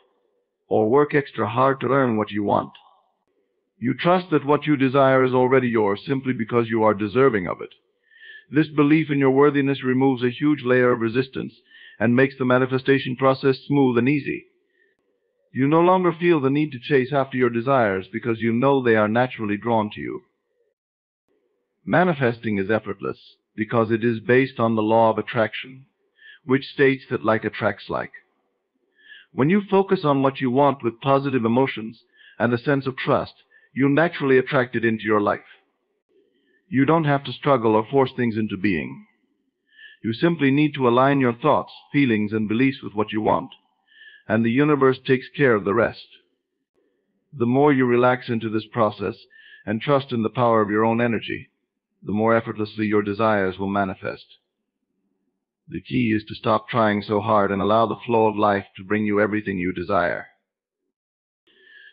or work extra hard to earn what you want. You trust that what you desire is already yours simply because you are deserving of it. This belief in your worthiness removes a huge layer of resistance and makes the manifestation process smooth and easy. You no longer feel the need to chase after your desires because you know they are naturally drawn to you. Manifesting is effortless because it is based on the law of attraction, which states that like attracts like. When you focus on what you want with positive emotions and a sense of trust, you naturally attract it into your life. You don't have to struggle or force things into being. You simply need to align your thoughts, feelings, and beliefs with what you want, and the universe takes care of the rest. The more you relax into this process and trust in the power of your own energy, the more effortlessly your desires will manifest. The key is to stop trying so hard and allow the flow of life to bring you everything you desire.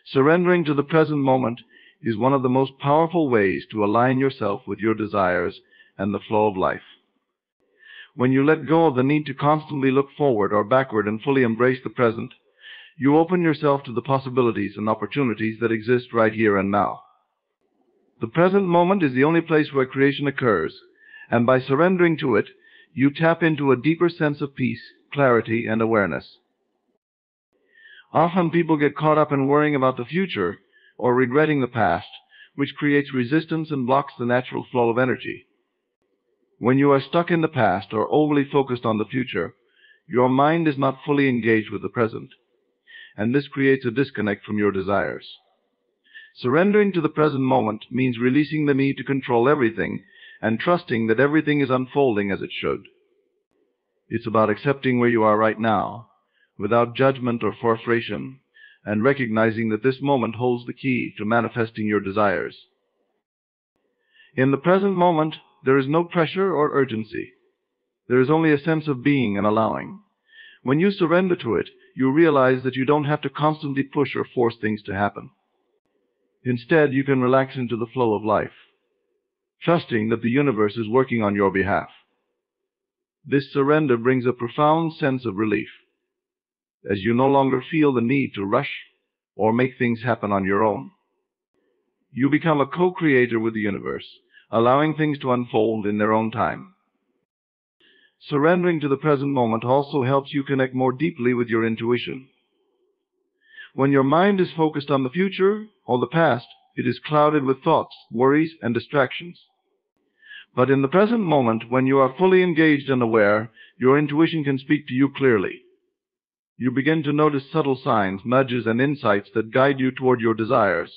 Surrendering to the present moment is one of the most powerful ways to align yourself with your desires and the flow of life. When you let go of the need to constantly look forward or backward and fully embrace the present, you open yourself to the possibilities and opportunities that exist right here and now. The present moment is the only place where creation occurs, and by surrendering to it, you tap into a deeper sense of peace, clarity, and awareness. Often people get caught up in worrying about the future or regretting the past, which creates resistance and blocks the natural flow of energy. When you are stuck in the past or overly focused on the future, your mind is not fully engaged with the present, and this creates a disconnect from your desires. Surrendering to the present moment means releasing the need to control everything and trusting that everything is unfolding as it should. It's about accepting where you are right now, without judgment or frustration, and recognizing that this moment holds the key to manifesting your desires. In the present moment, there is no pressure or urgency. There is only a sense of being and allowing. When you surrender to it, you realize that you don't have to constantly push or force things to happen. Instead, you can relax into the flow of life, trusting that the universe is working on your behalf. This surrender brings a profound sense of relief, as you no longer feel the need to rush or make things happen on your own. You become a co-creator with the universe, allowing things to unfold in their own time. Surrendering to the present moment also helps you connect more deeply with your intuition. When your mind is focused on the future or the past, it is clouded with thoughts, worries, and distractions. But in the present moment, when you are fully engaged and aware, your intuition can speak to you clearly. You begin to notice subtle signs, nudges, and insights that guide you toward your desires.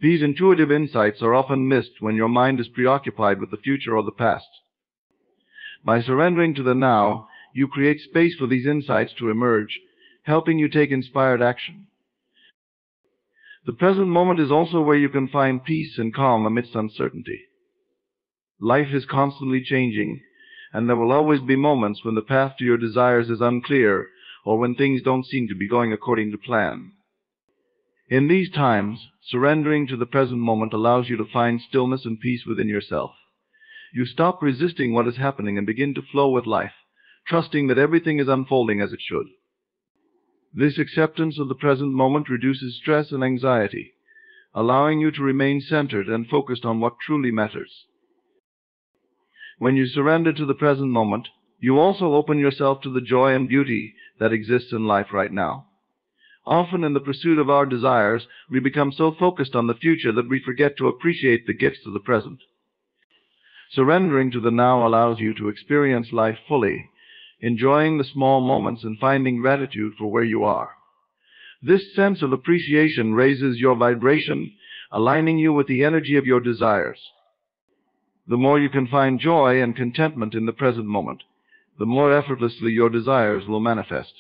These intuitive insights are often missed when your mind is preoccupied with the future or the past. By surrendering to the now, you create space for these insights to emerge, helping you take inspired action. The present moment is also where you can find peace and calm amidst uncertainty. Life is constantly changing, and there will always be moments when the path to your desires is unclear or when things don't seem to be going according to plan. In these times, surrendering to the present moment allows you to find stillness and peace within yourself. You stop resisting what is happening and begin to flow with life, trusting that everything is unfolding as it should. This acceptance of the present moment reduces stress and anxiety, allowing you to remain centered and focused on what truly matters. When you surrender to the present moment, you also open yourself to the joy and beauty that exists in life right now. Often in the pursuit of our desires, we become so focused on the future that we forget to appreciate the gifts of the present. Surrendering to the now allows you to experience life fully, enjoying the small moments and finding gratitude for where you are. This sense of appreciation raises your vibration, aligning you with the energy of your desires. The more you can find joy and contentment in the present moment, the more effortlessly your desires will manifest.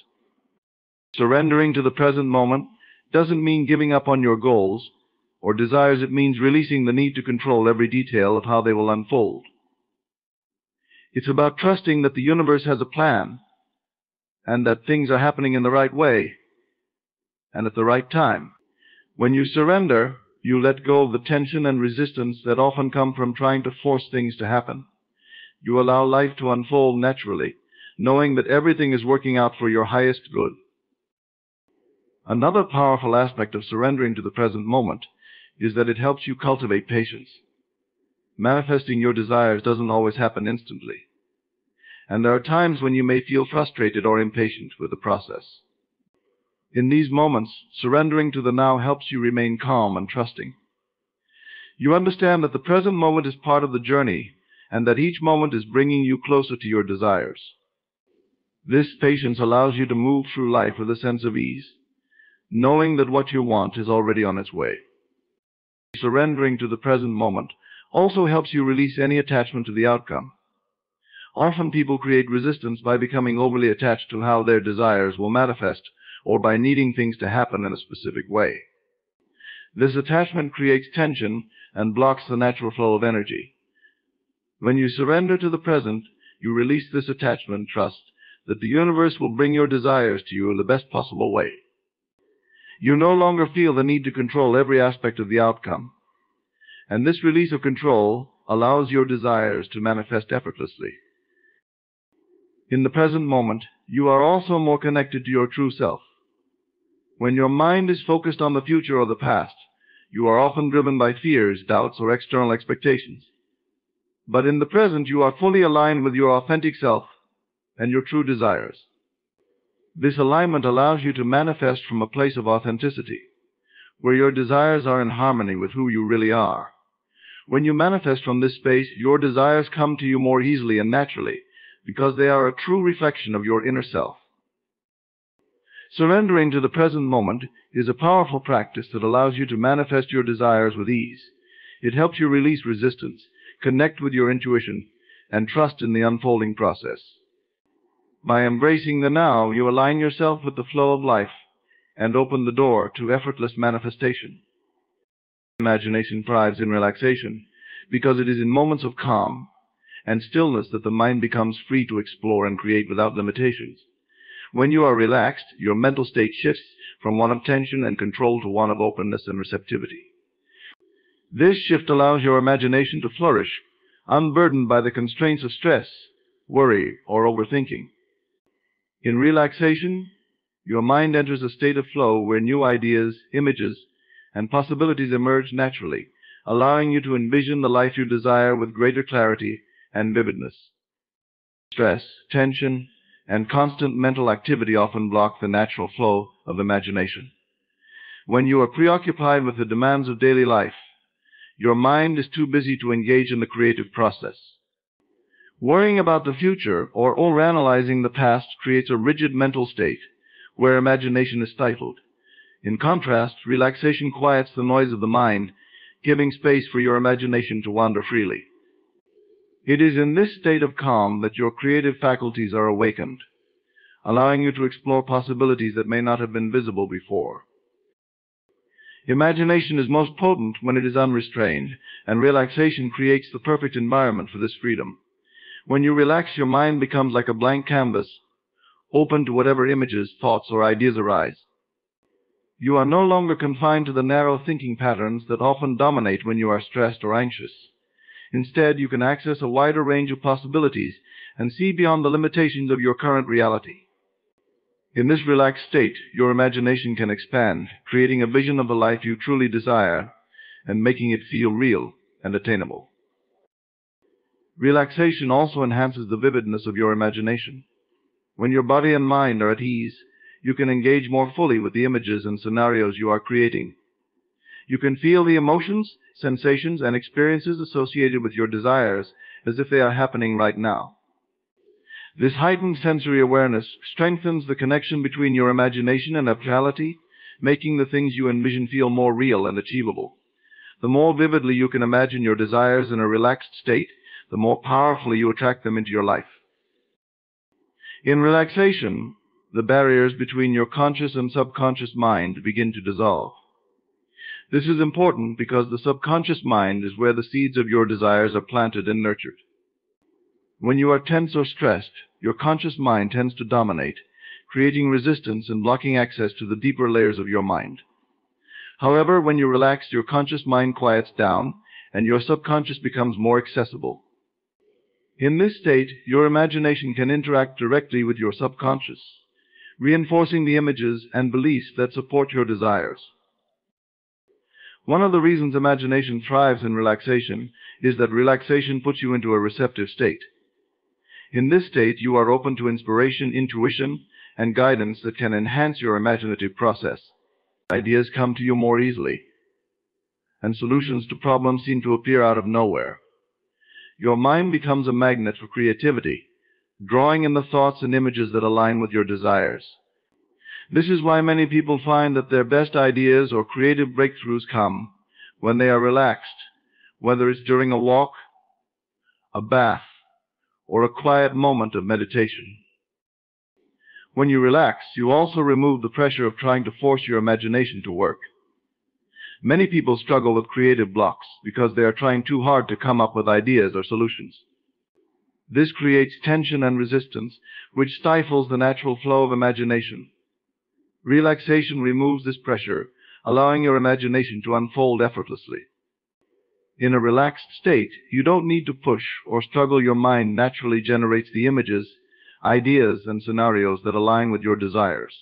Surrendering to the present moment doesn't mean giving up on your goals or desires. It means releasing the need to control every detail of how they will unfold. It's about trusting that the universe has a plan and that things are happening in the right way and at the right time. When you surrender, you let go of the tension and resistance that often come from trying to force things to happen. You allow life to unfold naturally, knowing that everything is working out for your highest good. Another powerful aspect of surrendering to the present moment is that it helps you cultivate patience. Manifesting your desires doesn't always happen instantly, and there are times when you may feel frustrated or impatient with the process. In these moments, surrendering to the now helps you remain calm and trusting. You understand that the present moment is part of the journey and that each moment is bringing you closer to your desires. This patience allows you to move through life with a sense of ease, knowing that what you want is already on its way. Surrendering to the present moment also helps you release any attachment to the outcome. Often people create resistance by becoming overly attached to how their desires will manifest or by needing things to happen in a specific way. This attachment creates tension and blocks the natural flow of energy. When you surrender to the present, you release this attachment and trust that the universe will bring your desires to you in the best possible way. You no longer feel the need to control every aspect of the outcome, and this release of control allows your desires to manifest effortlessly. In the present moment, you are also more connected to your true self. When your mind is focused on the future or the past, you are often driven by fears, doubts, or external expectations. But in the present, you are fully aligned with your authentic self and your true desires. This alignment allows you to manifest from a place of authenticity, where your desires are in harmony with who you really are. When you manifest from this space, your desires come to you more easily and naturally, because they are a true reflection of your inner self. Surrendering to the present moment is a powerful practice that allows you to manifest your desires with ease. It helps you release resistance, connect with your intuition, and trust in the unfolding process. By embracing the now, you align yourself with the flow of life and open the door to effortless manifestation. Imagination thrives in relaxation because it is in moments of calm and stillness that the mind becomes free to explore and create without limitations. When you are relaxed, your mental state shifts from one of tension and control to one of openness and receptivity. This shift allows your imagination to flourish, unburdened by the constraints of stress, worry, or overthinking. In relaxation, your mind enters a state of flow where new ideas, images, and possibilities emerge naturally, allowing you to envision the life you desire with greater clarity and vividness. Stress, tension, and constant mental activity often block the natural flow of imagination. When you are preoccupied with the demands of daily life, your mind is too busy to engage in the creative process. Worrying about the future or overanalyzing the past creates a rigid mental state where imagination is stifled. In contrast, relaxation quiets the noise of the mind, giving space for your imagination to wander freely. It is in this state of calm that your creative faculties are awakened, allowing you to explore possibilities that may not have been visible before. Imagination is most potent when it is unrestrained, and relaxation creates the perfect environment for this freedom. When you relax, your mind becomes like a blank canvas, open to whatever images, thoughts, or ideas arise. You are no longer confined to the narrow thinking patterns that often dominate when you are stressed or anxious. Instead, you can access a wider range of possibilities and see beyond the limitations of your current reality. In this relaxed state, your imagination can expand, creating a vision of the life you truly desire and making it feel real and attainable. Relaxation also enhances the vividness of your imagination. When your body and mind are at ease, you can engage more fully with the images and scenarios you are creating. You can feel the emotions, sensations, and experiences associated with your desires as if they are happening right now. This heightened sensory awareness strengthens the connection between your imagination and actuality, making the things you envision feel more real and achievable. The more vividly you can imagine your desires in a relaxed state, the more powerfully you attract them into your life. In relaxation, the barriers between your conscious and subconscious mind begin to dissolve. This is important because the subconscious mind is where the seeds of your desires are planted and nurtured. When you are tense or stressed, your conscious mind tends to dominate, creating resistance and blocking access to the deeper layers of your mind. However, when you relax, your conscious mind quiets down and your subconscious becomes more accessible. In this state, your imagination can interact directly with your subconscious, reinforcing the images and beliefs that support your desires. One of the reasons imagination thrives in relaxation is that relaxation puts you into a receptive state. In this state, you are open to inspiration, intuition, and guidance that can enhance your imaginative process. Ideas come to you more easily, and solutions to problems seem to appear out of nowhere. Your mind becomes a magnet for creativity, drawing in the thoughts and images that align with your desires. This is why many people find that their best ideas or creative breakthroughs come when they are relaxed, whether it's during a walk, a bath, or a quiet moment of meditation. When you relax, you also remove the pressure of trying to force your imagination to work. Many people struggle with creative blocks because they are trying too hard to come up with ideas or solutions. This creates tension and resistance, which stifles the natural flow of imagination. Relaxation removes this pressure, allowing your imagination to unfold effortlessly. In a relaxed state, you don't need to push or struggle. Your mind naturally generates the images, ideas, and scenarios that align with your desires.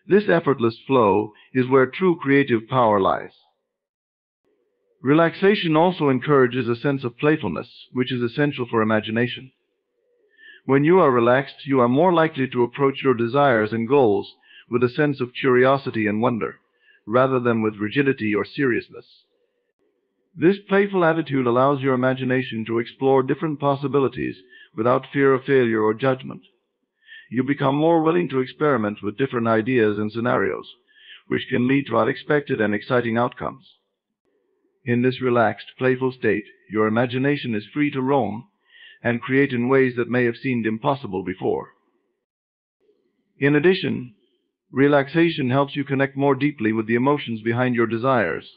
This effortless flow is where true creative power lies. Relaxation also encourages a sense of playfulness, which is essential for imagination. When you are relaxed, you are more likely to approach your desires and goals with a sense of curiosity and wonder, rather than with rigidity or seriousness. This playful attitude allows your imagination to explore different possibilities without fear of failure or judgment. You become more willing to experiment with different ideas and scenarios, which can lead to unexpected and exciting outcomes. In this relaxed, playful state, your imagination is free to roam and create in ways that may have seemed impossible before. In addition, relaxation helps you connect more deeply with the emotions behind your desires.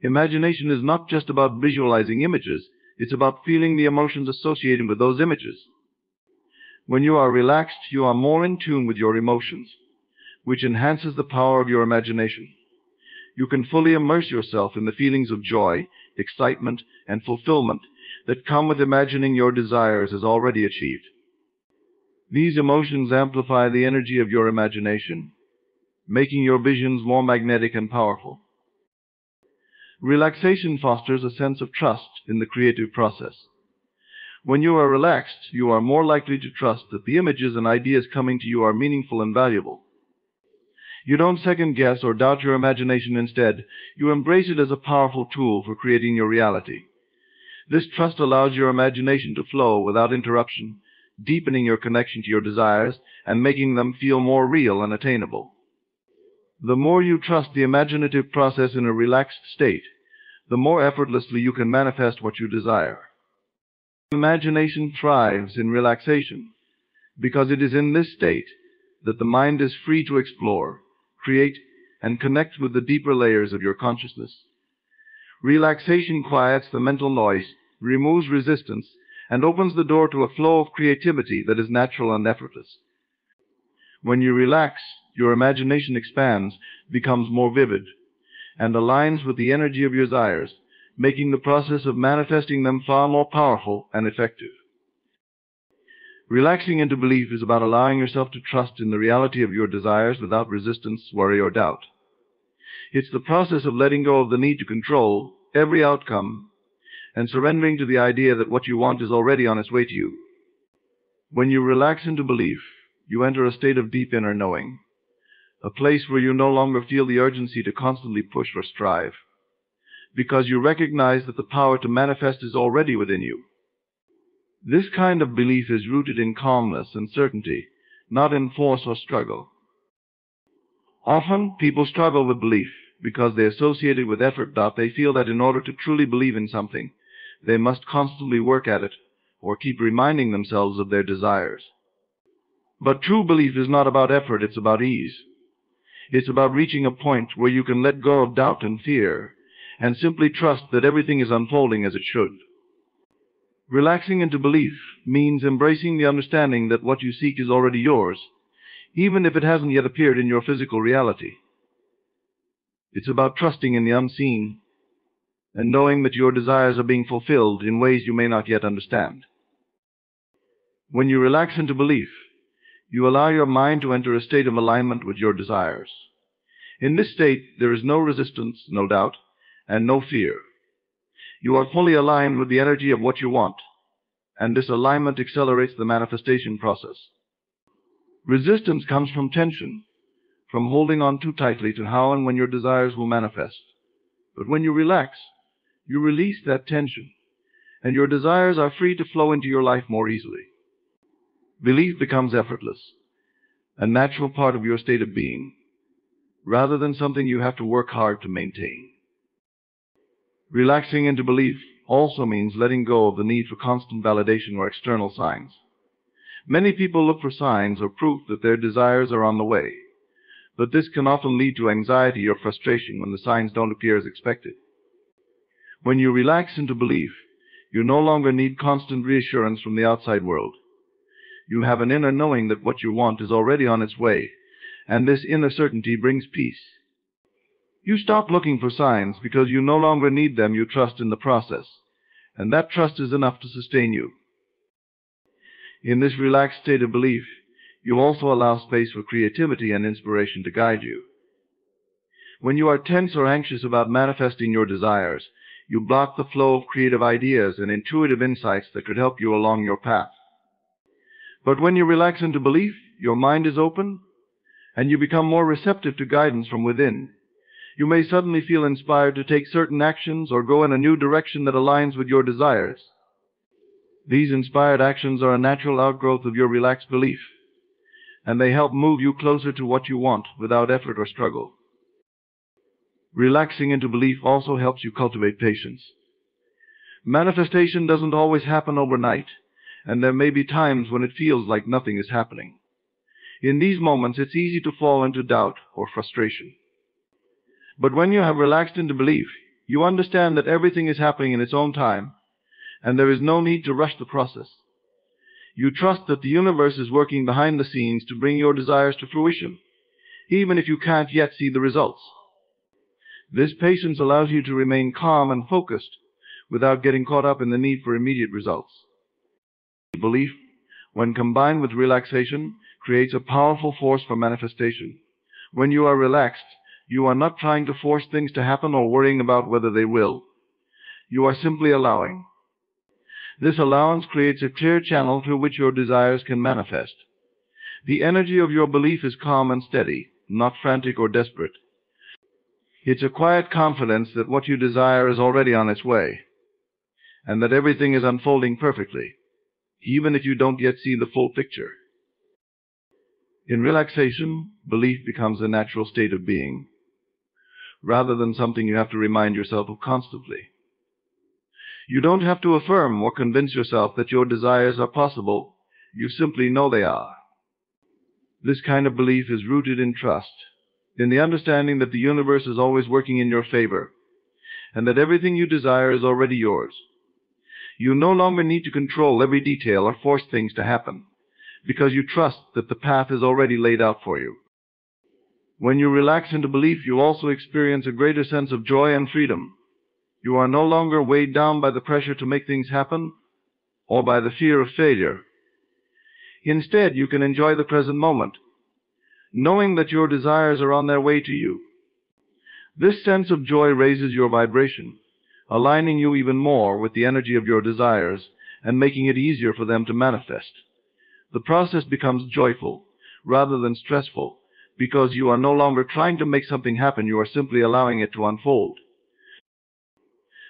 Imagination is not just about visualizing images, it's about feeling the emotions associated with those images. When you are relaxed, you are more in tune with your emotions, which enhances the power of your imagination. You can fully immerse yourself in the feelings of joy, excitement, and fulfillment that come with imagining your desires as already achieved. These emotions amplify the energy of your imagination, making your visions more magnetic and powerful. Relaxation fosters a sense of trust in the creative process. When you are relaxed, you are more likely to trust that the images and ideas coming to you are meaningful and valuable. You don't second-guess or doubt your imagination. Instead, you embrace it as a powerful tool for creating your reality. This trust allows your imagination to flow without interruption, deepening your connection to your desires and making them feel more real and attainable. The more you trust the imaginative process in a relaxed state, the more effortlessly you can manifest what you desire. Imagination thrives in relaxation because it is in this state that the mind is free to explore, create, and connect with the deeper layers of your consciousness. Relaxation quiets the mental noise, removes resistance, and opens the door to a flow of creativity that is natural and effortless. When you relax, Your imagination expands, becomes more vivid, and aligns with the energy of your desires, making the process of manifesting them far more powerful and effective. Relaxing into belief is about allowing yourself to trust in the reality of your desires without resistance, worry, or doubt. It's the process of letting go of the need to control every outcome and surrendering to the idea that what you want is already on its way to you. When you relax into belief, you enter a state of deep inner knowing, a place where you no longer feel the urgency to constantly push or strive, because you recognize that the power to manifest is already within you. This kind of belief is rooted in calmness and certainty, not in force or struggle. Often, people struggle with belief because they associate it with effort. They feel that in order to truly believe in something, they must constantly work at it or keep reminding themselves of their desires. But true belief is not about effort, it's about ease. It's about reaching a point where you can let go of doubt and fear and simply trust that everything is unfolding as it should. Relaxing into belief means embracing the understanding that what you seek is already yours, even if it hasn't yet appeared in your physical reality. It's about trusting in the unseen and knowing that your desires are being fulfilled in ways you may not yet understand. When you relax into belief, you allow your mind to enter a state of alignment with your desires. In this state, there is no resistance, no doubt, and no fear. You are fully aligned with the energy of what you want, and this alignment accelerates the manifestation process. Resistance comes from tension, from holding on too tightly to how and when your desires will manifest. But when you relax, you release that tension, and your desires are free to flow into your life more easily. Belief becomes effortless, a natural part of your state of being, rather than something you have to work hard to maintain. Relaxing into belief also means letting go of the need for constant validation or external signs. Many people look for signs or proof that their desires are on the way, but this can often lead to anxiety or frustration when the signs don't appear as expected. When you relax into belief, you no longer need constant reassurance from the outside world. You have an inner knowing that what you want is already on its way, and this inner certainty brings peace. You stop looking for signs because you no longer need them. You trust in the process, and that trust is enough to sustain you. In this relaxed state of belief, you also allow space for creativity and inspiration to guide you. When you are tense or anxious about manifesting your desires, you block the flow of creative ideas and intuitive insights that could help you along your path. But when you relax into belief, your mind is open, and you become more receptive to guidance from within. You may suddenly feel inspired to take certain actions or go in a new direction that aligns with your desires. These inspired actions are a natural outgrowth of your relaxed belief, and they help move you closer to what you want without effort or struggle. Relaxing into belief also helps you cultivate patience. Manifestation doesn't always happen overnight, and there may be times when it feels like nothing is happening. In these moments, it's easy to fall into doubt or frustration. But when you have relaxed into belief, you understand that everything is happening in its own time, and there is no need to rush the process. You trust that the universe is working behind the scenes to bring your desires to fruition, even if you can't yet see the results. This patience allows you to remain calm and focused without getting caught up in the need for immediate results. Belief, when combined with relaxation, creates a powerful force for manifestation. When you are relaxed, you are not trying to force things to happen or worrying about whether they will. You are simply allowing. This allowance creates a clear channel through which your desires can manifest. The energy of your belief is calm and steady, not frantic or desperate. It's a quiet confidence that what you desire is already on its way, and that everything is unfolding perfectly, even if you don't yet see the full picture. In relaxation, belief becomes a natural state of being, rather than something you have to remind yourself of constantly. You don't have to affirm or convince yourself that your desires are possible. You simply know they are. This kind of belief is rooted in trust, in the understanding that the universe is always working in your favor, and that everything you desire is already yours. You no longer need to control every detail or force things to happen, because you trust that the path is already laid out for you. When you relax into belief, you also experience a greater sense of joy and freedom. You are no longer weighed down by the pressure to make things happen or by the fear of failure. Instead, you can enjoy the present moment, knowing that your desires are on their way to you. This sense of joy raises your vibration, aligning you even more with the energy of your desires and making it easier for them to manifest. The process becomes joyful rather than stressful because you are no longer trying to make something happen, you are simply allowing it to unfold.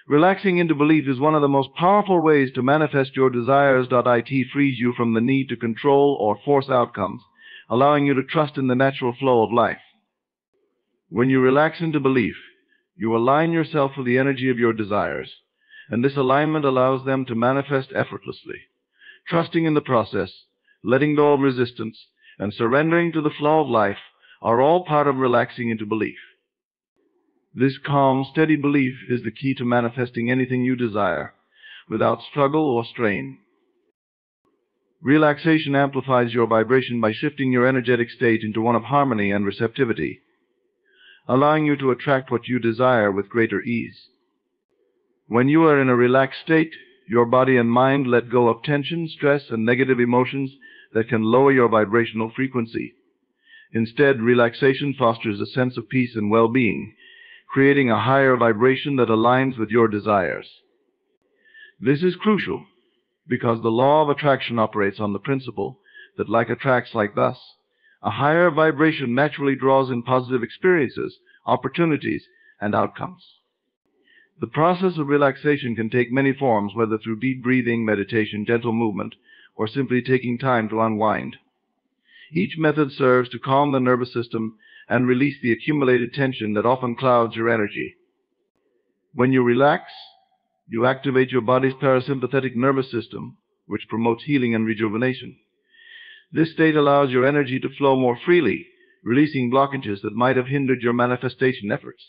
Relaxing into belief is one of the most powerful ways to manifest your desires. It frees you from the need to control or force outcomes, allowing you to trust in the natural flow of life. When you relax into belief, you align yourself with the energy of your desires, and this alignment allows them to manifest effortlessly. Trusting in the process, letting go of resistance, and surrendering to the flow of life are all part of relaxing into belief. This calm, steady belief is the key to manifesting anything you desire, without struggle or strain. Relaxation amplifies your vibration by shifting your energetic state into one of harmony and receptivity, allowing you to attract what you desire with greater ease. When you are in a relaxed state, your body and mind let go of tension, stress, and negative emotions that can lower your vibrational frequency. Instead, relaxation fosters a sense of peace and well-being, creating a higher vibration that aligns with your desires. This is crucial because the law of attraction operates on the principle that like attracts like thus. A higher vibration naturally draws in positive experiences, opportunities, and outcomes. The process of relaxation can take many forms, whether through deep breathing, meditation, gentle movement, or simply taking time to unwind. Each method serves to calm the nervous system and release the accumulated tension that often clouds your energy. When you relax, you activate your body's parasympathetic nervous system, which promotes healing and rejuvenation. This state allows your energy to flow more freely, releasing blockages that might have hindered your manifestation efforts.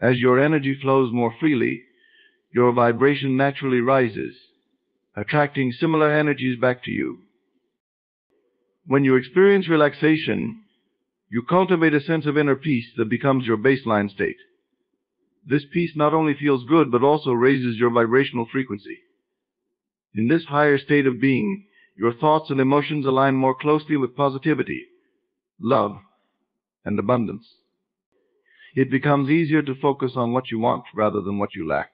As your energy flows more freely, your vibration naturally rises, attracting similar energies back to you. When you experience relaxation, you cultivate a sense of inner peace that becomes your baseline state. This peace not only feels good, but also raises your vibrational frequency. In this higher state of being, your thoughts and emotions align more closely with positivity, love, and abundance. It becomes easier to focus on what you want rather than what you lack.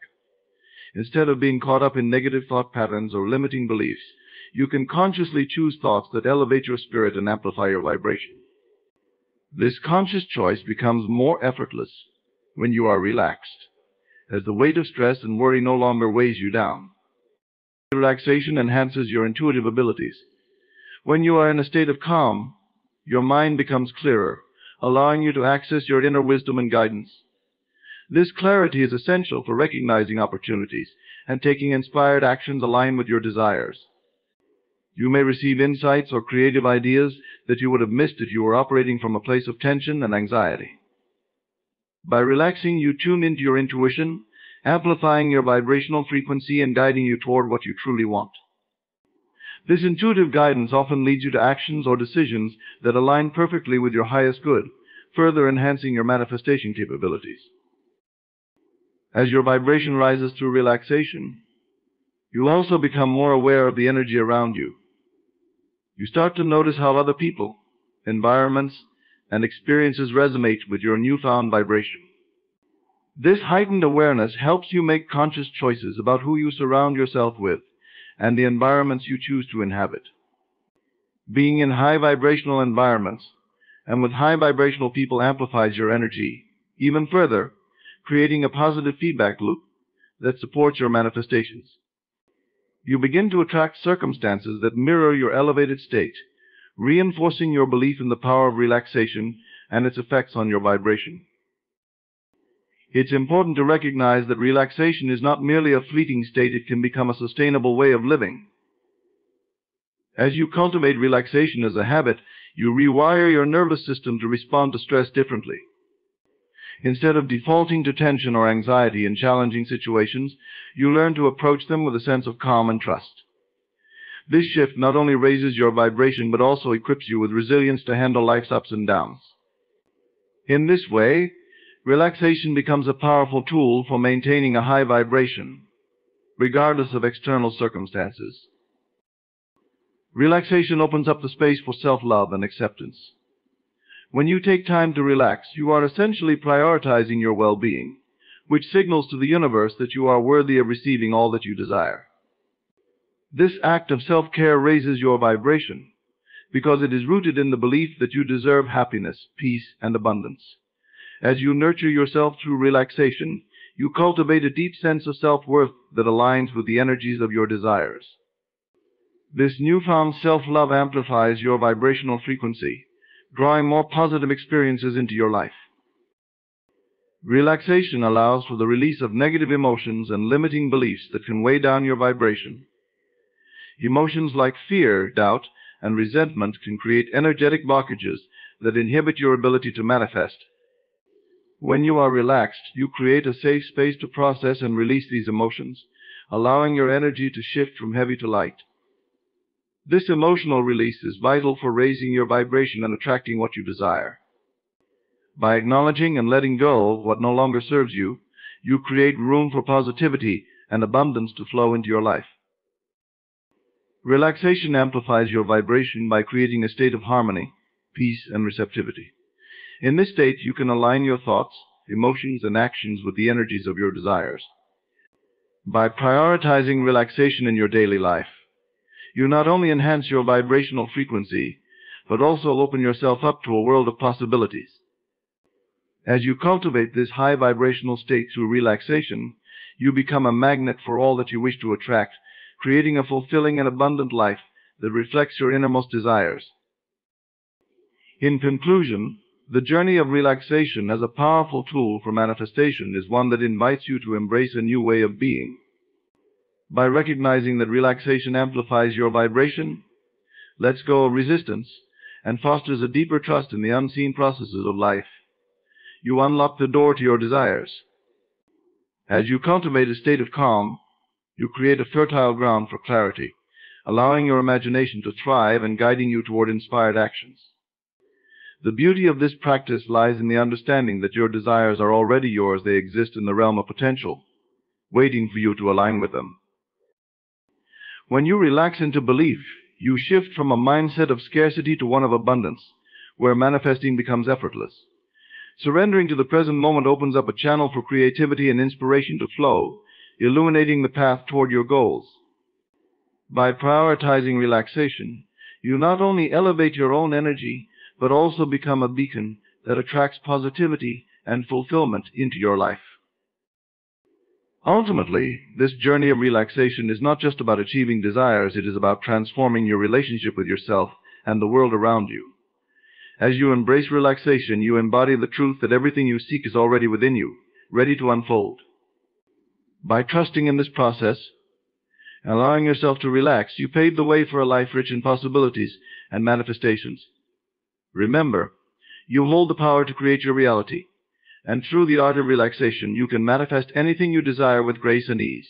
Instead of being caught up in negative thought patterns or limiting beliefs, you can consciously choose thoughts that elevate your spirit and amplify your vibration. This conscious choice becomes more effortless when you are relaxed, as the weight of stress and worry no longer weighs you down. Relaxation enhances your intuitive abilities. When you are in a state of calm, your mind becomes clearer, allowing you to access your inner wisdom and guidance. This clarity is essential for recognizing opportunities and taking inspired actions aligned with your desires. You may receive insights or creative ideas that you would have missed if you were operating from a place of tension and anxiety. By relaxing, you tune into your intuition, amplifying your vibrational frequency and guiding you toward what you truly want. This intuitive guidance often leads you to actions or decisions that align perfectly with your highest good, further enhancing your manifestation capabilities. As your vibration rises through relaxation, you also become more aware of the energy around you. You start to notice how other people, environments, and experiences resonate with your newfound vibration. This heightened awareness helps you make conscious choices about who you surround yourself with and the environments you choose to inhabit. Being in high vibrational environments and with high vibrational people amplifies your energy even further, creating a positive feedback loop that supports your manifestations. You begin to attract circumstances that mirror your elevated state, reinforcing your belief in the power of relaxation and its effects on your vibration. It's important to recognize that relaxation is not merely a fleeting state, it can become a sustainable way of living. As you cultivate relaxation as a habit, you rewire your nervous system to respond to stress differently. Instead of defaulting to tension or anxiety in challenging situations, you learn to approach them with a sense of calm and trust. This shift not only raises your vibration, but also equips you with resilience to handle life's ups and downs. In this way, relaxation becomes a powerful tool for maintaining a high vibration, regardless of external circumstances. Relaxation opens up the space for self-love and acceptance. When you take time to relax, you are essentially prioritizing your well-being, which signals to the universe that you are worthy of receiving all that you desire. This act of self-care raises your vibration because it is rooted in the belief that you deserve happiness, peace, and abundance. As you nurture yourself through relaxation, you cultivate a deep sense of self-worth that aligns with the energies of your desires. This newfound self-love amplifies your vibrational frequency, drawing more positive experiences into your life. Relaxation allows for the release of negative emotions and limiting beliefs that can weigh down your vibration. Emotions like fear, doubt, and resentment can create energetic blockages that inhibit your ability to manifest. When you are relaxed, you create a safe space to process and release these emotions, allowing your energy to shift from heavy to light. This emotional release is vital for raising your vibration and attracting what you desire. By acknowledging and letting go of what no longer serves you, you create room for positivity and abundance to flow into your life. Relaxation amplifies your vibration by creating a state of harmony, peace, and receptivity. In this state, you can align your thoughts, emotions, and actions with the energies of your desires. By prioritizing relaxation in your daily life, you not only enhance your vibrational frequency, but also open yourself up to a world of possibilities. As you cultivate this high vibrational state through relaxation, you become a magnet for all that you wish to attract, creating a fulfilling and abundant life that reflects your innermost desires. In conclusion, the journey of relaxation as a powerful tool for manifestation is one that invites you to embrace a new way of being. By recognizing that relaxation amplifies your vibration, lets go of resistance, and fosters a deeper trust in the unseen processes of life, you unlock the door to your desires. As you cultivate a state of calm, you create a fertile ground for clarity, allowing your imagination to thrive and guiding you toward inspired actions. The beauty of this practice lies in the understanding that your desires are already yours. They exist in the realm of potential, waiting for you to align with them. When you relax into belief, you shift from a mindset of scarcity to one of abundance, where manifesting becomes effortless. Surrendering to the present moment opens up a channel for creativity and inspiration to flow, illuminating the path toward your goals. By prioritizing relaxation, you not only elevate your own energy, but also become a beacon that attracts positivity and fulfillment into your life. Ultimately, this journey of relaxation is not just about achieving desires, it is about transforming your relationship with yourself and the world around you. As you embrace relaxation, you embody the truth that everything you seek is already within you, ready to unfold. By trusting in this process, allowing yourself to relax, you pave the way for a life rich in possibilities and manifestations. Remember, you hold the power to create your reality, and through the art of relaxation, you can manifest anything you desire with grace and ease.